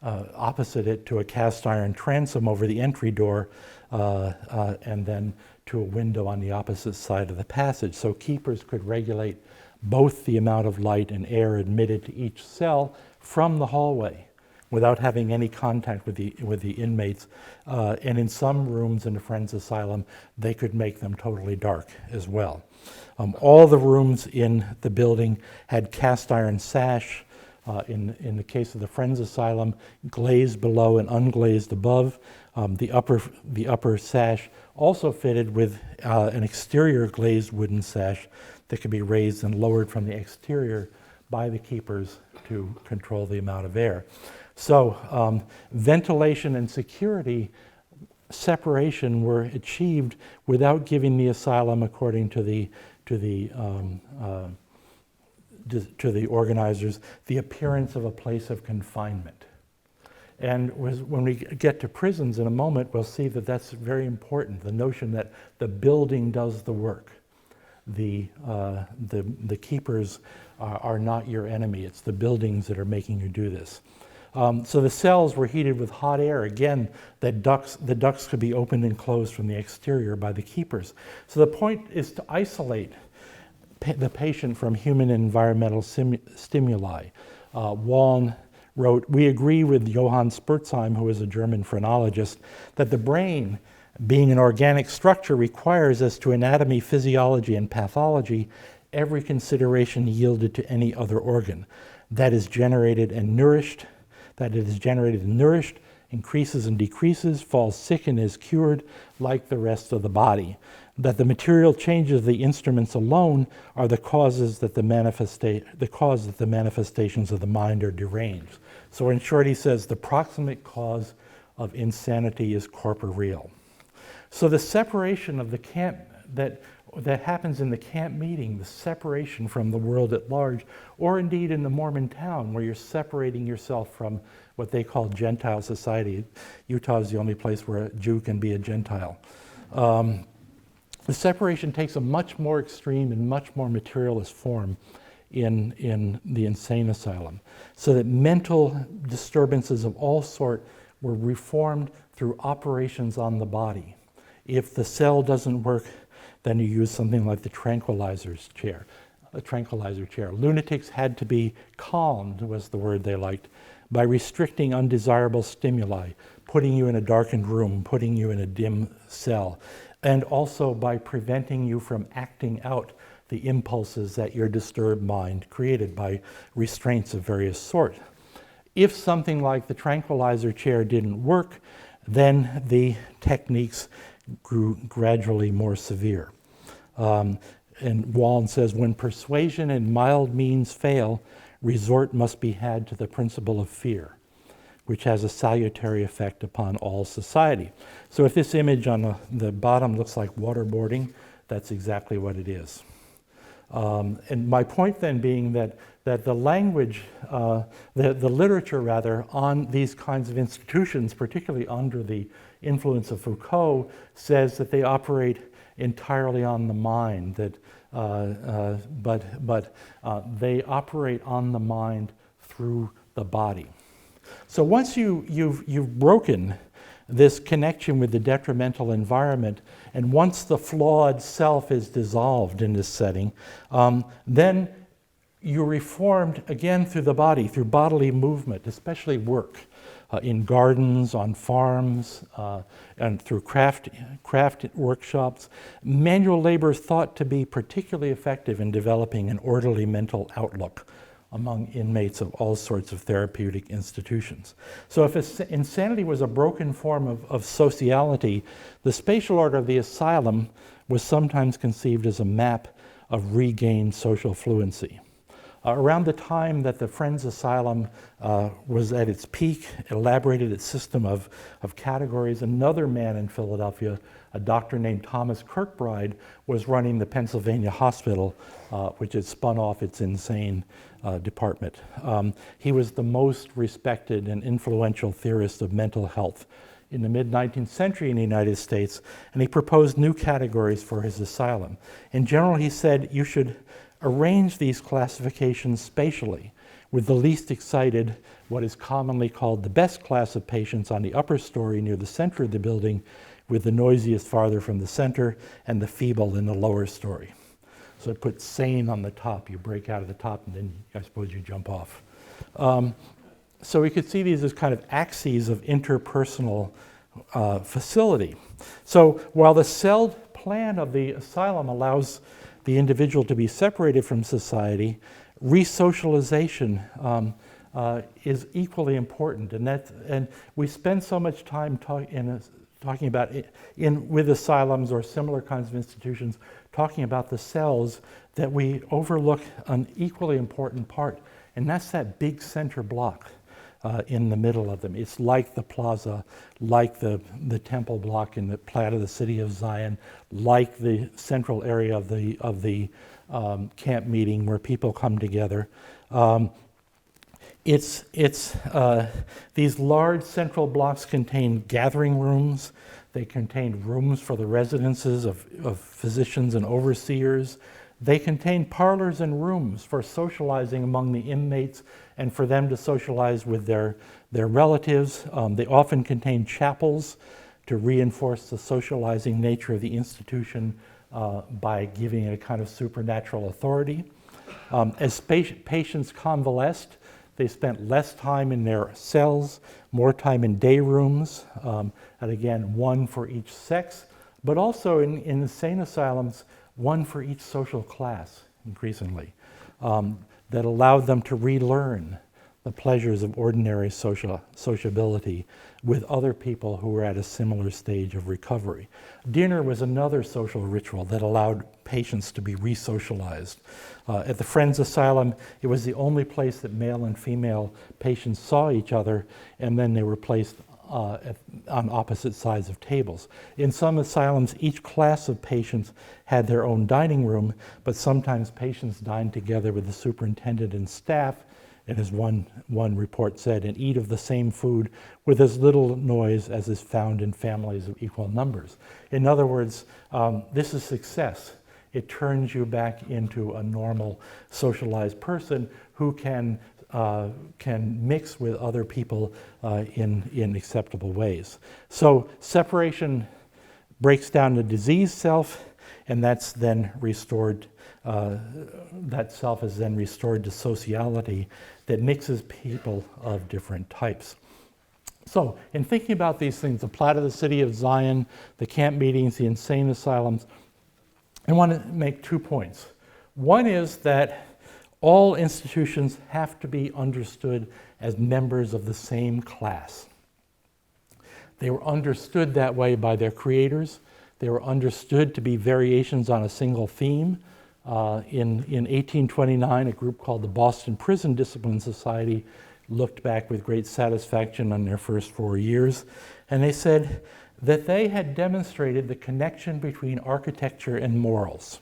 opposite it to a cast iron transom over the entry door, and then to a window on the opposite side of the passage. So keepers could regulate both the amount of light and air admitted to each cell from the hallway without having any contact with the inmates. And in some rooms in the Friends Asylum, they could make them totally dark as well. All the rooms in the building had cast iron sash. In the case of the Friends Asylum, glazed below and unglazed above. The upper sash also fitted with an exterior glazed wooden sash that could be raised and lowered from the exterior by the keepers to control the amount of air. So ventilation and security separation were achieved without giving the asylum, according to the organizers, the appearance of a place of confinement. And when we get to prisons in a moment, we'll see that that's very important, the notion that the building does the work. The keepers are not your enemy. It's the buildings that are making you do this. So the cells were heated with hot air. Again, the ducts could be opened and closed from the exterior by the keepers. So the point is to isolate the patient from human and environmental stimuli. Waln wrote, "We agree with Johann Spurzheim, who is a German phrenologist, that the brain, being an organic structure, requires as to anatomy, physiology, and pathology every consideration yielded to any other organ. That it is generated and nourished, increases and decreases, falls sick and is cured like the rest of the body. That the material changes of the instruments alone are the causes that the manifestations of the mind are deranged." So in short, he says the proximate cause of insanity is corporeal. So the separation of the camp that happens in the camp meeting, the separation from the world at large, or indeed in the Mormon Town, where you're separating yourself from what they call Gentile society. Utah is the only place where a Jew can be a Gentile. The separation takes a much more extreme and much more materialist form in the insane asylum, so that mental disturbances of all sort were reformed through operations on the body. If the cell doesn't work, then you use something like the tranquilizer chair. Lunatics had to be calmed, was the word they liked, by restricting undesirable stimuli, putting you in a darkened room, putting you in a dim cell, and also by preventing you from acting out the impulses that your disturbed mind created by restraints of various sort. If something like the tranquilizer chair didn't work, then the techniques grew gradually more severe. And Wallen says, when persuasion and mild means fail, resort must be had to the principle of fear, which has a salutary effect upon all society. So if this image on the bottom looks like waterboarding, that's exactly what it is. And my point then being that the language, the literature rather, on these kinds of institutions, particularly under the influence of Foucault, says that they operate entirely on the mind, but they operate on the mind through the body. So once you've broken this connection with the detrimental environment, and once the flawed self is dissolved in this setting, then you're reformed again through the body, through bodily movement, especially work. In gardens, on farms, and through craft workshops. Manual labor is thought to be particularly effective in developing an orderly mental outlook among inmates of all sorts of therapeutic institutions. So if insanity was a broken form of sociality, the spatial order of the asylum was sometimes conceived as a map of regained social fluency. Around the time that the Friends Asylum was at its peak, elaborated its system of categories, another man in Philadelphia, a doctor named Thomas Kirkbride, was running the Pennsylvania Hospital, which had spun off its insane department. He was the most respected and influential theorist of mental health in the mid-19th century in the United States, and he proposed new categories for his asylum. In general, he said you should arrange these classifications spatially, with the least excited, what is commonly called the best class of patients, on the upper story near the center of the building, with the noisiest farther from the center and the feeble in the lower story. So it puts sane on the top. You break out of the top and then I suppose you jump off. So we could see these as kind of axes of interpersonal facility. So while the celled plan of the asylum allows the individual to be separated from society, resocialization is equally important. And we spend so much time talking about with asylums or similar kinds of institutions, talking about the cells, that we overlook an equally important part, and that's that big center block in the middle of them. It's like the plaza, like the temple block in the plat of the city of Zion, like the central area of the camp meeting where people come together. These large central blocks contain gathering rooms. They contain rooms for the residences of physicians and overseers. They contain parlors and rooms for socializing among the inmates and for them to socialize with their relatives. They often contain chapels to reinforce the socializing nature of the institution by giving it a kind of supernatural authority. As patients convalesced, they spent less time in their cells, more time in day rooms, and again, one for each sex, but also in insane asylums, one for each social class, increasingly, that allowed them to relearn the pleasures of ordinary sociability with other people who were at a similar stage of recovery. Dinner was another social ritual that allowed patients to be re-socialized. At the Friends Asylum, it was the only place that male and female patients saw each other, and then they were placed on opposite sides of tables. In some asylums, each class of patients had their own dining room, but sometimes patients dined together with the superintendent and staff, and as one report said, and eat of the same food with as little noise as is found in families of equal numbers. In other words, this is success. It turns you back into a normal socialized person who can mix with other people in acceptable ways. So separation breaks down the diseased self, and that's then restored. That self is then restored to sociality that mixes people of different types. So in thinking about these things, the plat of the city of Zion, the camp meetings, the insane asylums, I want to make 2 points. One is that all institutions have to be understood as members of the same class. They were understood that way by their creators. They were understood to be variations on a single theme. In 1829, a group called the Boston Prison Discipline Society looked back with great satisfaction on their first 4 years, and they said that they had demonstrated the connection between architecture and morals.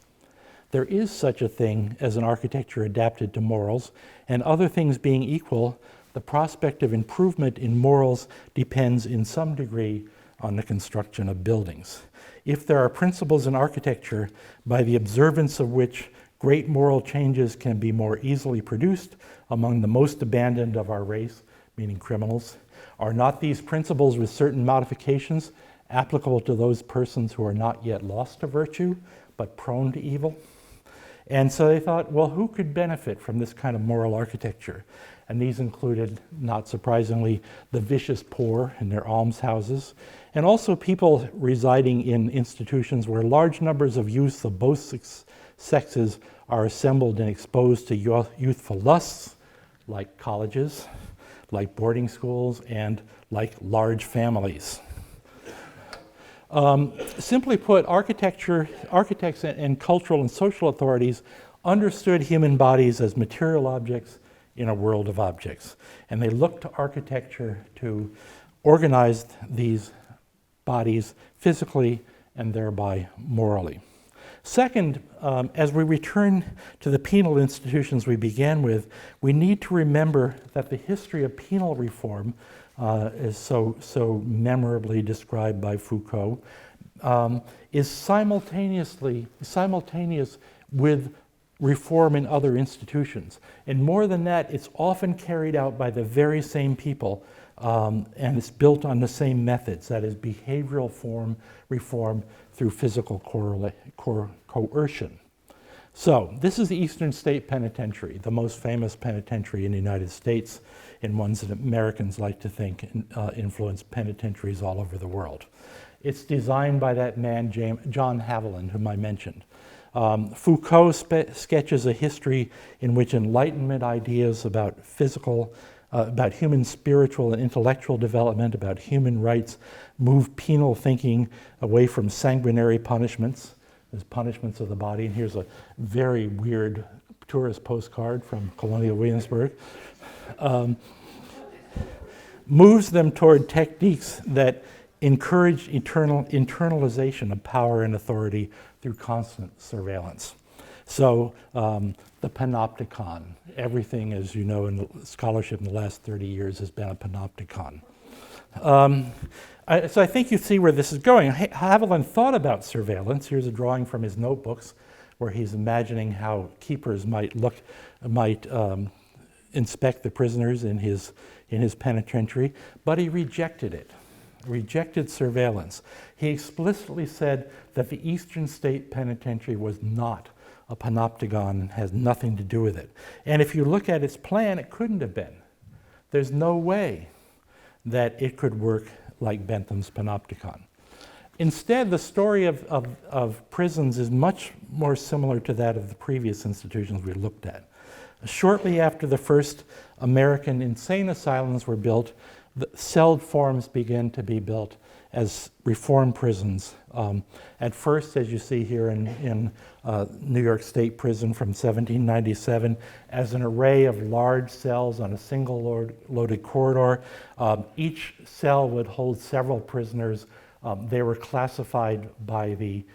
There is such a thing as an architecture adapted to morals, and other things being equal, the prospect of improvement in morals depends in some degree on the construction of buildings. If there are principles in architecture by the observance of which great moral changes can be more easily produced among the most abandoned of our race, meaning criminals, are not these principles with certain modifications applicable to those persons who are not yet lost to virtue, but prone to evil? And so they thought, well, who could benefit from this kind of moral architecture? And these included, not surprisingly, the vicious poor in their almshouses, and also people residing in institutions where large numbers of youths of both sexes are assembled and exposed to youthful lusts, like colleges, like boarding schools, and like large families. Simply put, architects and cultural and social authorities understood human bodies as material objects in a world of objects. And they looked to architecture to organize these bodies physically and thereby morally. Second, as we return to the penal institutions we began with, we need to remember that the history of penal reform is so memorably described by Foucault, is simultaneous with reform in other institutions. And more than that, it's often carried out by the very same people and it's built on the same methods, that is behavioral reform through physical coercion. So this is the Eastern State Penitentiary, the most famous penitentiary in the United States, and ones that Americans like to think influence penitentiaries all over the world. It's designed by that man, John Haviland, whom I mentioned. Foucault sketches a history in which Enlightenment ideas about about human spiritual and intellectual development, about human rights, move penal thinking away from sanguinary punishments. There's punishments of the body, and here's a very weird tourist postcard from Colonial Williamsburg. Moves them toward techniques that encourage internalization of power and authority through constant surveillance. So the panopticon, everything, as you know, in the scholarship in the last 30 years has been a panopticon. So I think you see where this is going. Haviland thought about surveillance. Here's a drawing from his notebooks where he's imagining how keepers might inspect the prisoners in his penitentiary, but he rejected it, rejected surveillance. He explicitly said that the Eastern State Penitentiary was not a panopticon and has nothing to do with it. And if you look at its plan, it couldn't have been. There's no way that it could work like Bentham's panopticon. Instead, the story of prisons is much more similar to that of the previous institutions we looked at. Shortly after the first American insane asylums were built, the celled forms began to be built as reform prisons. At first, as you see here in New York State Prison from 1797, as an array of large cells on a single loaded corridor. Each cell would hold several prisoners. They were classified by the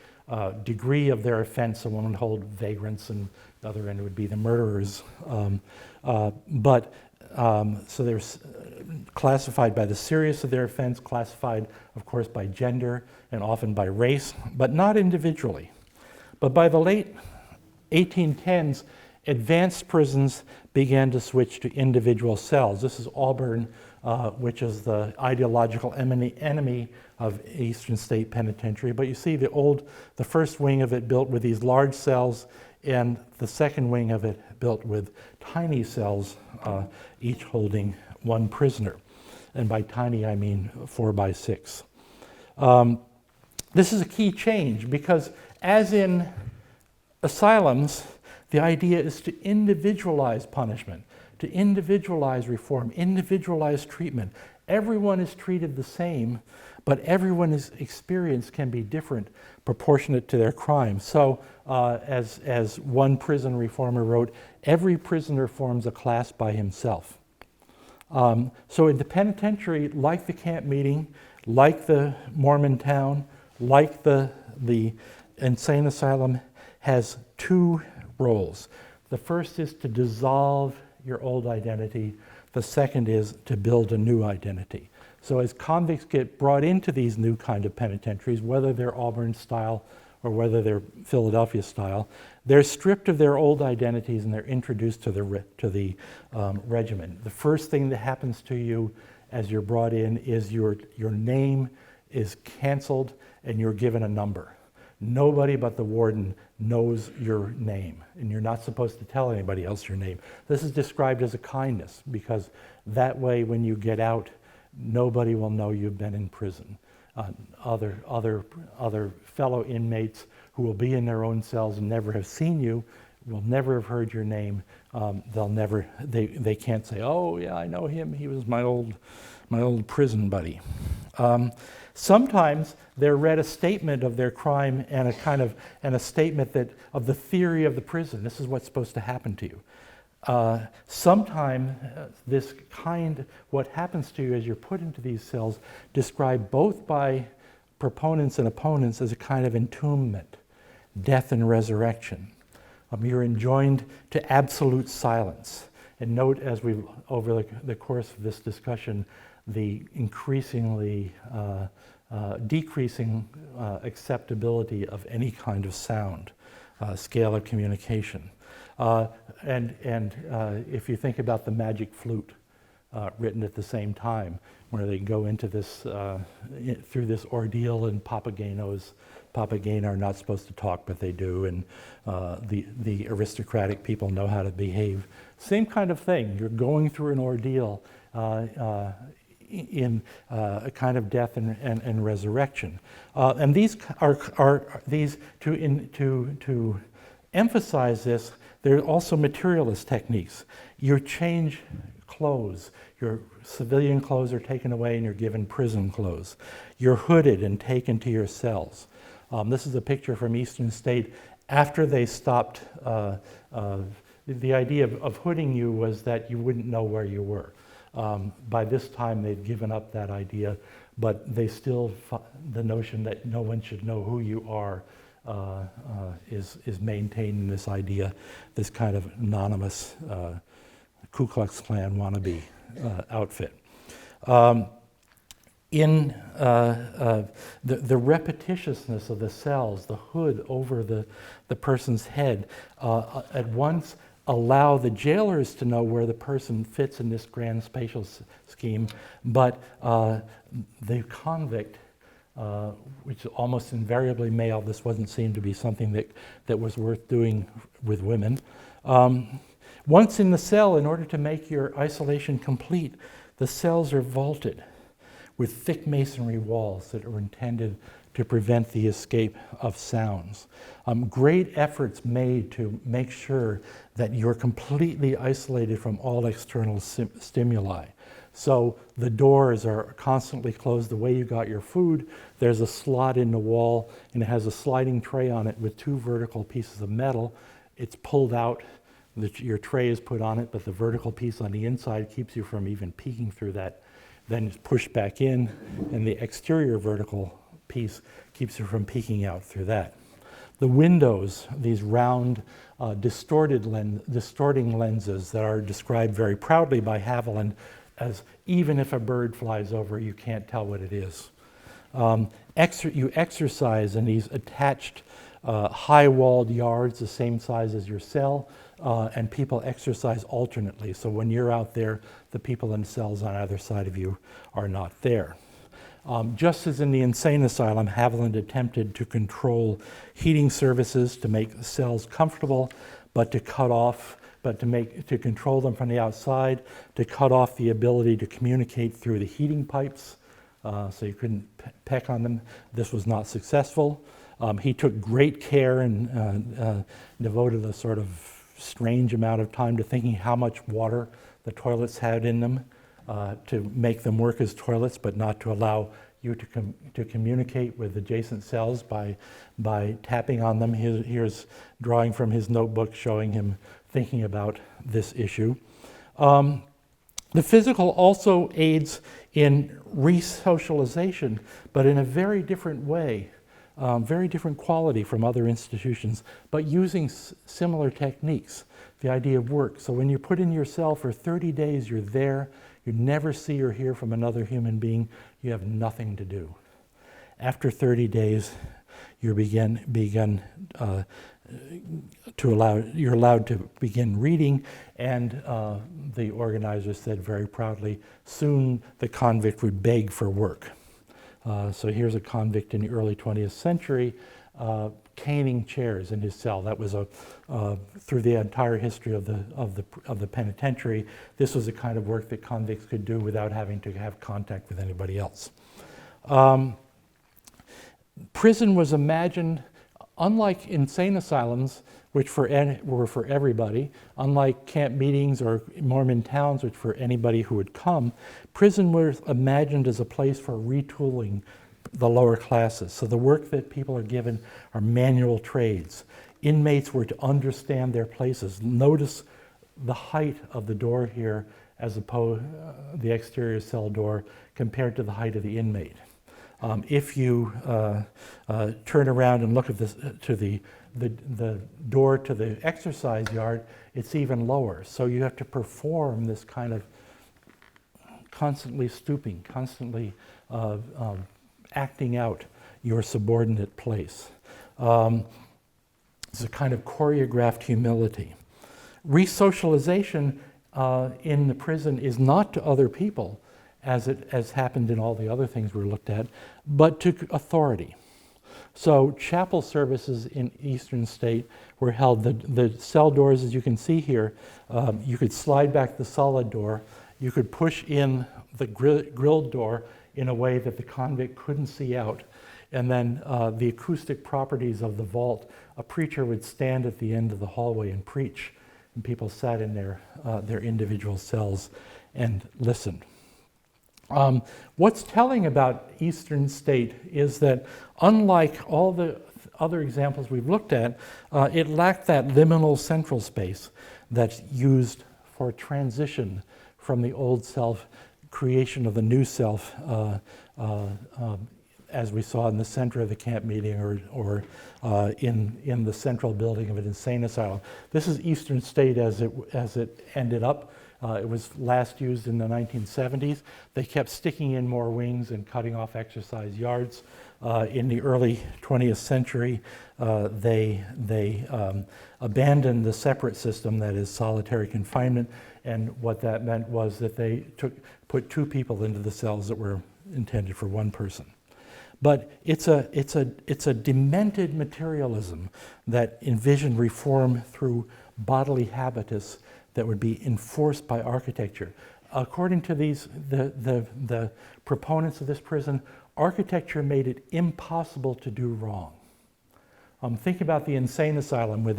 degree of their offense. So one would hold vagrants, and the other end would be the murderers. So they're classified by the seriousness of their offense, classified, of course, by gender and often by race, but not individually. But by the late 1810s, advanced prisons began to switch to individual cells. This is Arbor, which is the ideological enemy of Eastern State Penitentiary. But you see the first wing of it built with these large cells, and the second wing of it built with tiny cells, each holding one prisoner. And by tiny, I mean 4 by 6. This is a key change because, as in asylums, the idea is to individualize punishment, to individualize reform, individualize treatment. Everyone is treated the same, but everyone's experience can be different, proportionate to their crime. So, as one prison reformer wrote, every prisoner forms a class by himself. So in the penitentiary, like the camp meeting, like the Mormon Town, like the insane asylum, has 2 roles. The first is to dissolve your old identity. The second is to build a new identity. So as convicts get brought into these new kind of penitentiaries, whether they're Auburn style or whether they're Philadelphia style, they're stripped of their old identities and they're introduced to the regimen. The first thing that happens to you as you're brought in is your name is canceled and you're given a number. Nobody but the warden knows your name, and you're not supposed to tell anybody else your name. This is described as a kindness because that way when you get out, nobody will know you've been in prison. Other fellow inmates who will be in their own cells and never have seen you will never have heard your name. They can't say, "Oh yeah, I know him. He was my old prison buddy." Sometimes they're read a statement of their crime and a statement of the theory of the prison. This is what's supposed to happen to you. Sometimes what happens to you as you're put into these cells, described both by proponents and opponents as a kind of entombment, death and resurrection. You're enjoined to absolute silence. And note, as we over the course of this discussion, the increasingly decreasing acceptability of any kind of sound, scale of communication. And if you think about the magic flute, written at the same time, where they go into this, through this ordeal, and Papageno are not supposed to talk, but they do, and the aristocratic people know how to behave. Same kind of thing. You're going through an ordeal in a kind of death and resurrection. And these are these to emphasize this. There are also materialist techniques. You change clothes. Your civilian clothes are taken away and you're given prison clothes. You're hooded and taken to your cells. This is a picture from Eastern State after they stopped. The idea of hooding you was that you wouldn't know where you were. By this time, they'd given up that idea, but they still, the notion that no one should know who you are is maintained in this idea, this kind of anonymous Ku Klux Klan wannabe outfit. In the repetitiousness of the cells, the hood over the person's head, at once allow the jailers to know where the person fits in this grand spatial scheme, but the convict, which is almost invariably male, this wasn't seen to be something that was worth doing with women. Once in the cell, in order to make your isolation complete, the cells are vaulted with thick masonry walls that are intended to prevent the escape of sounds. Great efforts made to make sure that you're completely isolated from all external stimuli. So the doors are constantly closed. The way you got your food, there's a slot in the wall, and it has a sliding tray on it with two vertical pieces of metal. It's pulled out, your tray is put on it, but the vertical piece on the inside keeps you from even peeking through that. Then it's pushed back in, and the exterior vertical piece keeps you from peeking out through that. The windows, these round, distorting lenses that are described very proudly by Haviland as even if a bird flies over, you can't tell what it is. You exercise in these attached high-walled yards, the same size as your cell, and people exercise alternately. So when you're out there, the people in cells on either side of you are not there. Just as in the insane asylum, Haviland attempted to control heating services to make the cells comfortable, but to control them from the outside, to cut off the ability to communicate through the heating pipes, so you couldn't peck on them. This was not successful. He took great care and devoted a sort of strange amount of time to thinking how much water the toilets had in them to make them work as toilets, but not to allow you to communicate with adjacent cells by tapping on them. Here's drawing from his notebook showing him thinking about this issue. The physical also aids in re-socialization, but in a very different way. Very different quality from other institutions, but using similar techniques, the idea of work. So when you're put in your cell for 30 days, you're there, you never see or hear from another human being, you have nothing to do. After 30 days, you're allowed to begin reading, and the organizer said very proudly, soon the convict would beg for work. So here's a convict in the early 20th century caning chairs in his cell. That was through the entire history of the penitentiary. This was the kind of work that convicts could do without having to have contact with anybody else. Prison was imagined, unlike insane asylums, which were for everybody, unlike camp meetings or Mormon towns, which for anybody who would come, prison was imagined as a place for retooling the lower classes. So the work that people are given are manual trades. Inmates were to understand their places. Notice the height of the door here as opposed the exterior cell door compared to the height of the inmate. If you turn around and look at this to the door to the exercise yard, it's even lower. So you have to perform this kind of constantly stooping, constantly acting out your subordinate place. It's a kind of choreographed humility. Resocialization in the prison is not to other people, as happened in all the other things we looked at, but to authority. So chapel services in Eastern State were held. The cell doors, as you can see here, you could slide back the solid door. You could push in the grilled door in a way that the convict couldn't see out. And then the acoustic properties of the vault, a preacher would stand at the end of the hallway and preach, and people sat in their individual cells and listened. What's telling about Eastern State is that unlike all the other examples we've looked at, it lacked that liminal central space that's used for transition from the old self, creation of the new self, as we saw in the center of the camp meeting or in the central building of an insane asylum. This is Eastern State as it ended up. It was last used in the 1970s. They kept sticking in more wings and cutting off exercise yards. In the early 20th century, they abandoned the separate system, that is solitary confinement, and what that meant was that they put two people into the cells that were intended for one person. But it's a demented materialism that envisioned reform through bodily habitus that would be enforced by architecture. According to the proponents of this prison, architecture made it impossible to do wrong. Think about the insane asylum with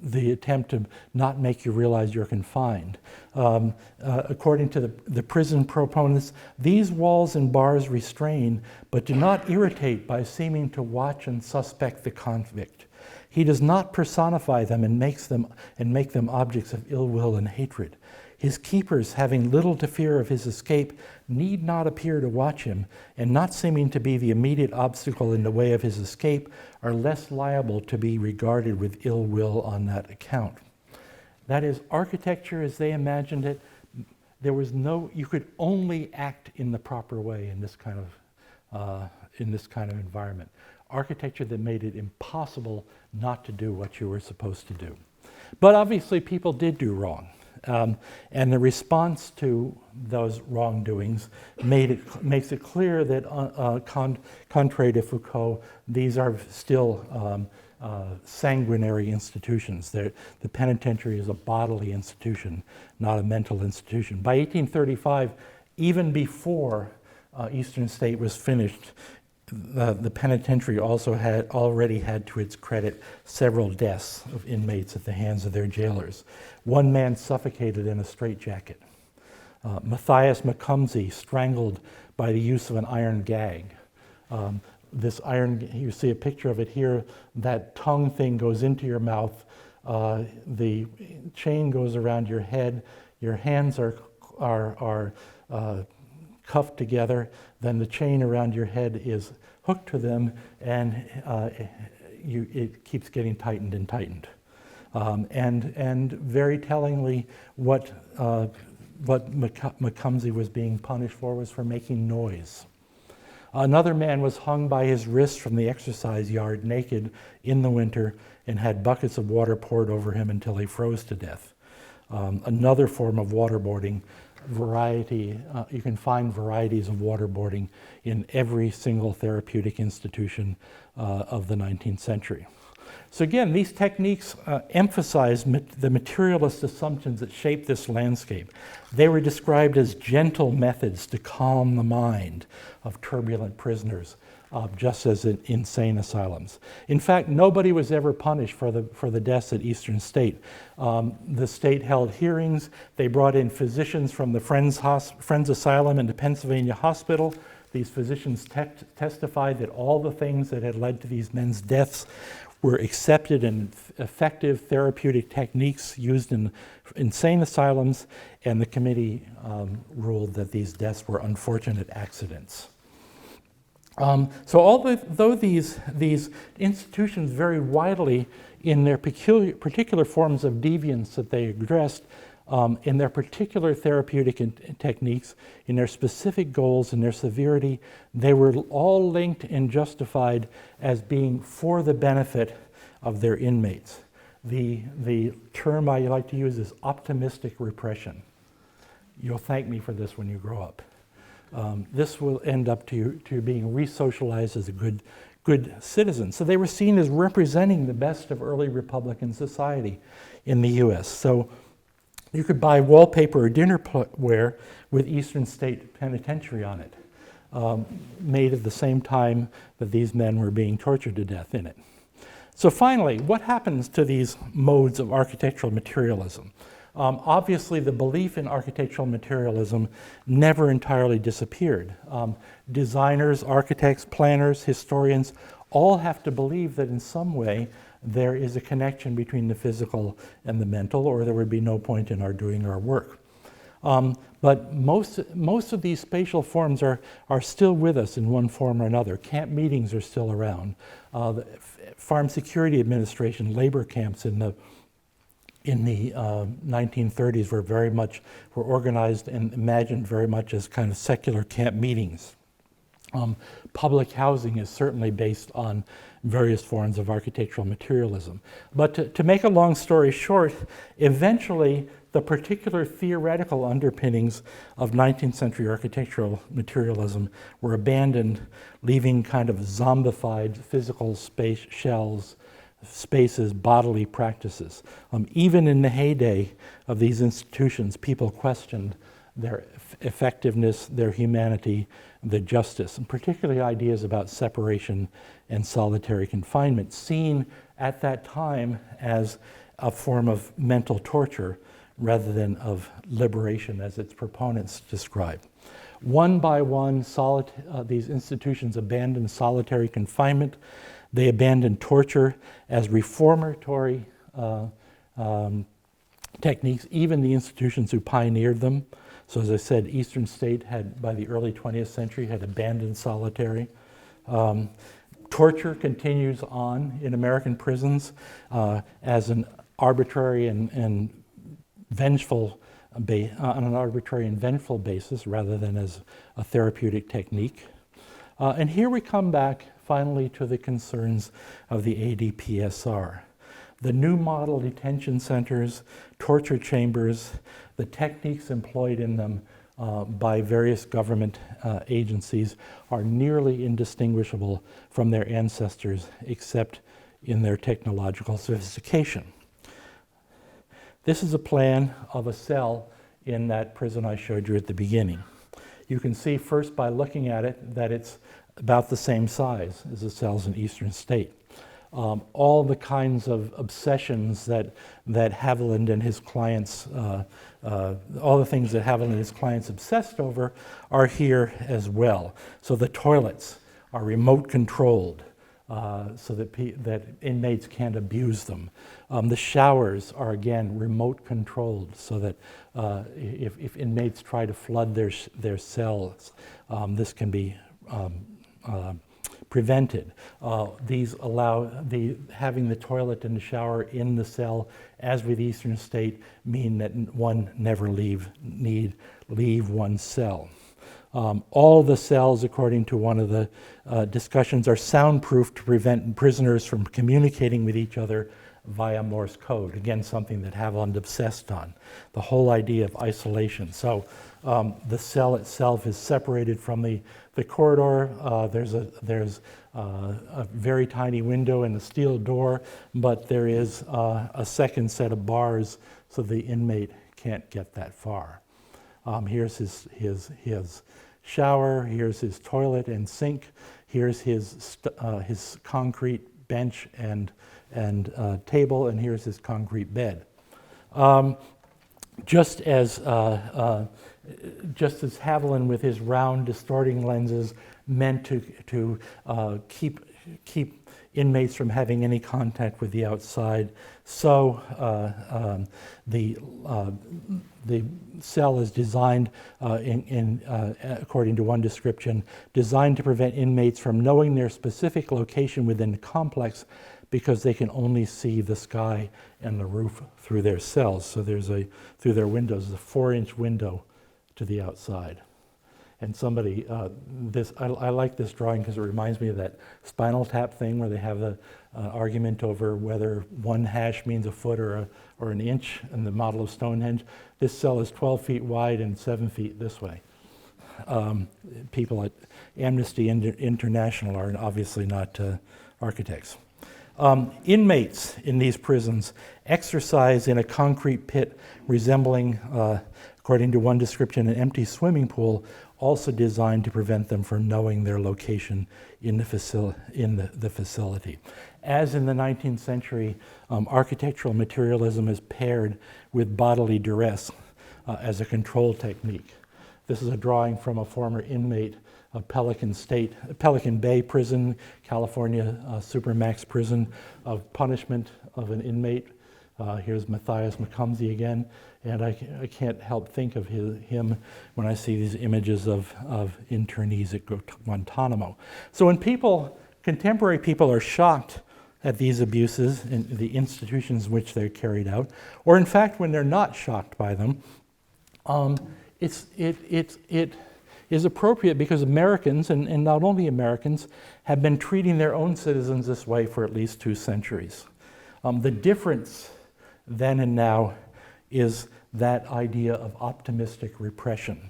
the attempt to not make you realize you're confined. According to the prison proponents, these walls and bars restrain, but do not irritate by seeming to watch and suspect the convict. He does not personify them and make them objects of ill will and hatred. His keepers, having little to fear of his escape, need not appear to watch him, and not seeming to be the immediate obstacle in the way of his escape, are less liable to be regarded with ill will on that account. That is, architecture as they imagined it, you could only act in the proper way in this kind of environment. Architecture that made it impossible not to do what you were supposed to do. But obviously people did do wrong. And the response to those wrongdoings makes it clear that, contrary to Foucault, these are still sanguinary institutions. The penitentiary is a bodily institution, not a mental institution. By 1835, even before Eastern State was finished, the penitentiary also already had to its credit several deaths of inmates at the hands of their jailers. One man suffocated in a straitjacket. Matthias Macumsey strangled by the use of an iron gag. This iron, you see a picture of it here, that tongue thing goes into your mouth, the chain goes around your head, your hands are cuffed together, then the chain around your head is hooked to them, and it keeps getting tightened and tightened. And very tellingly, what Macumsey was being punished for was for making noise. Another man was hung by his wrists from the exercise yard naked in the winter and had buckets of water poured over him until he froze to death. Another form of waterboarding, you can find varieties of waterboarding in every single therapeutic institution of the 19th century. So again, these techniques emphasize the materialist assumptions that shape this landscape. They were described as gentle methods to calm the mind of turbulent prisoners, just as in insane asylums. In fact, nobody was ever punished for the deaths at Eastern State. The state held hearings. They brought in physicians from the Friends Asylum and the Pennsylvania Hospital. These physicians testified that all the things that had led to these men's deaths were accepted and effective therapeutic techniques used in insane asylums, and the committee ruled that these deaths were unfortunate accidents. So although these institutions varied widely in their particular forms of deviance that they addressed, in their particular therapeutic techniques, in their specific goals and their severity, they were all linked and justified as being for the benefit of their inmates. The term I like to use is optimistic repression. You'll thank me for this when you grow up. This will end up to being re-socialized as a good citizen. So they were seen as representing the best of early Republican society in the US. So you could buy wallpaper or dinnerware with Eastern State Penitentiary on it, made at the same time that these men were being tortured to death in it. So finally, what happens to these modes of architectural materialism? Obviously, the belief in architectural materialism never entirely disappeared. Designers, architects, planners, historians all have to believe that in some way there is a connection between the physical and the mental, or there would be no point in our doing our work. But most of these spatial forms are still with us in one form or another. Camp meetings are still around. The Farm Security Administration labor camps in the 1930s were organized and imagined very much as kind of secular camp meetings. Public housing is certainly based on various forms of architectural materialism. But to make a long story short, eventually the particular theoretical underpinnings of 19th century architectural materialism were abandoned, leaving kind of zombified physical space shells, spaces, bodily practices. Even in the heyday of these institutions, people questioned their effectiveness, their humanity, the justice, and particularly ideas about separation and solitary confinement, seen at that time as a form of mental torture rather than of liberation as its proponents describe. One by one, these institutions abandoned solitary confinement. They abandoned torture as reformatory techniques, even the institutions who pioneered them. So as I said, Eastern State had, by the early 20th century, had abandoned solitary. Torture continues on in American prisons as an arbitrary and vengeful, on an arbitrary and vengeful basis rather than as a therapeutic technique. And here we come back finally to the concerns of the ADPSR. The new model detention centers, torture chambers, the techniques employed in them by various government agencies are nearly indistinguishable from their ancestors, except in their technological sophistication. This is a plan of a cell in that prison I showed you at the beginning. You can see first by looking at it that it's about the same size as the cells in Eastern State. All the kinds of obsessions that Haviland and his clients, all the things that Haviland and his clients obsessed over are here as well. So the toilets are remote controlled so that inmates can't abuse them. The showers are again remote controlled so that if inmates try to flood their cells, this can be prevented. These allow having the toilet and the shower in the cell, as with Eastern State, mean that one never leave one's cell. All the cells, according to one of the discussions, are soundproof to prevent prisoners from communicating with each other via Morse code. Again, something that Haviland obsessed on, the whole idea of isolation. So the cell itself is separated from the corridor. There's a very tiny window and a steel door, but there is a second set of bars so the inmate can't get that far. Here's his shower, here's his toilet and sink, here's his concrete bench and table, and here's his concrete bed. Just as Haviland with his round distorting lenses meant to keep inmates from having any contact with the outside, so the cell is designed, according to one description, designed to prevent inmates from knowing their specific location within the complex because they can only see the sky and the roof through their cells. So through their windows, a 4-inch window to the outside. And somebody, I like this drawing because it reminds me of that Spinal Tap thing where they have an argument over whether one hash means a foot or an inch in the model of Stonehenge. This cell is 12 feet wide and 7 feet this way. People at Amnesty International are obviously not architects. Inmates in these prisons exercise in a concrete pit resembling, according to one description, an empty swimming pool, also designed to prevent them from knowing their location in the facility. As in the 19th century, architectural materialism is paired with bodily duress as a control technique. This is a drawing from a former inmate of Pelican Bay Prison, California Supermax Prison, of punishment of an inmate. Here's Matthias McCumsey again, and I can't help think of him when I see these images of internees at Guantanamo. So when contemporary people are shocked at these abuses in the institutions in which they're carried out, or in fact when they're not shocked by them, it is appropriate because Americans, and not only Americans, have been treating their own citizens this way for at least 2 centuries. The difference then and now is that idea of optimistic repression.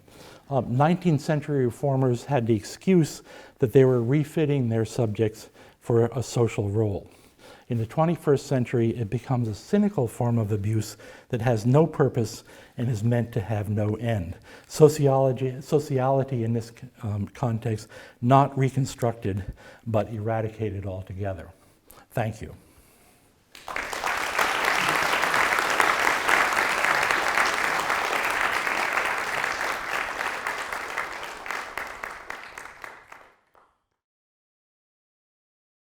19th century reformers had the excuse that they were refitting their subjects for a social role. In the 21st century, it becomes a cynical form of abuse that has no purpose and is meant to have no end. Sociality in this context, not reconstructed, but eradicated altogether. Thank you.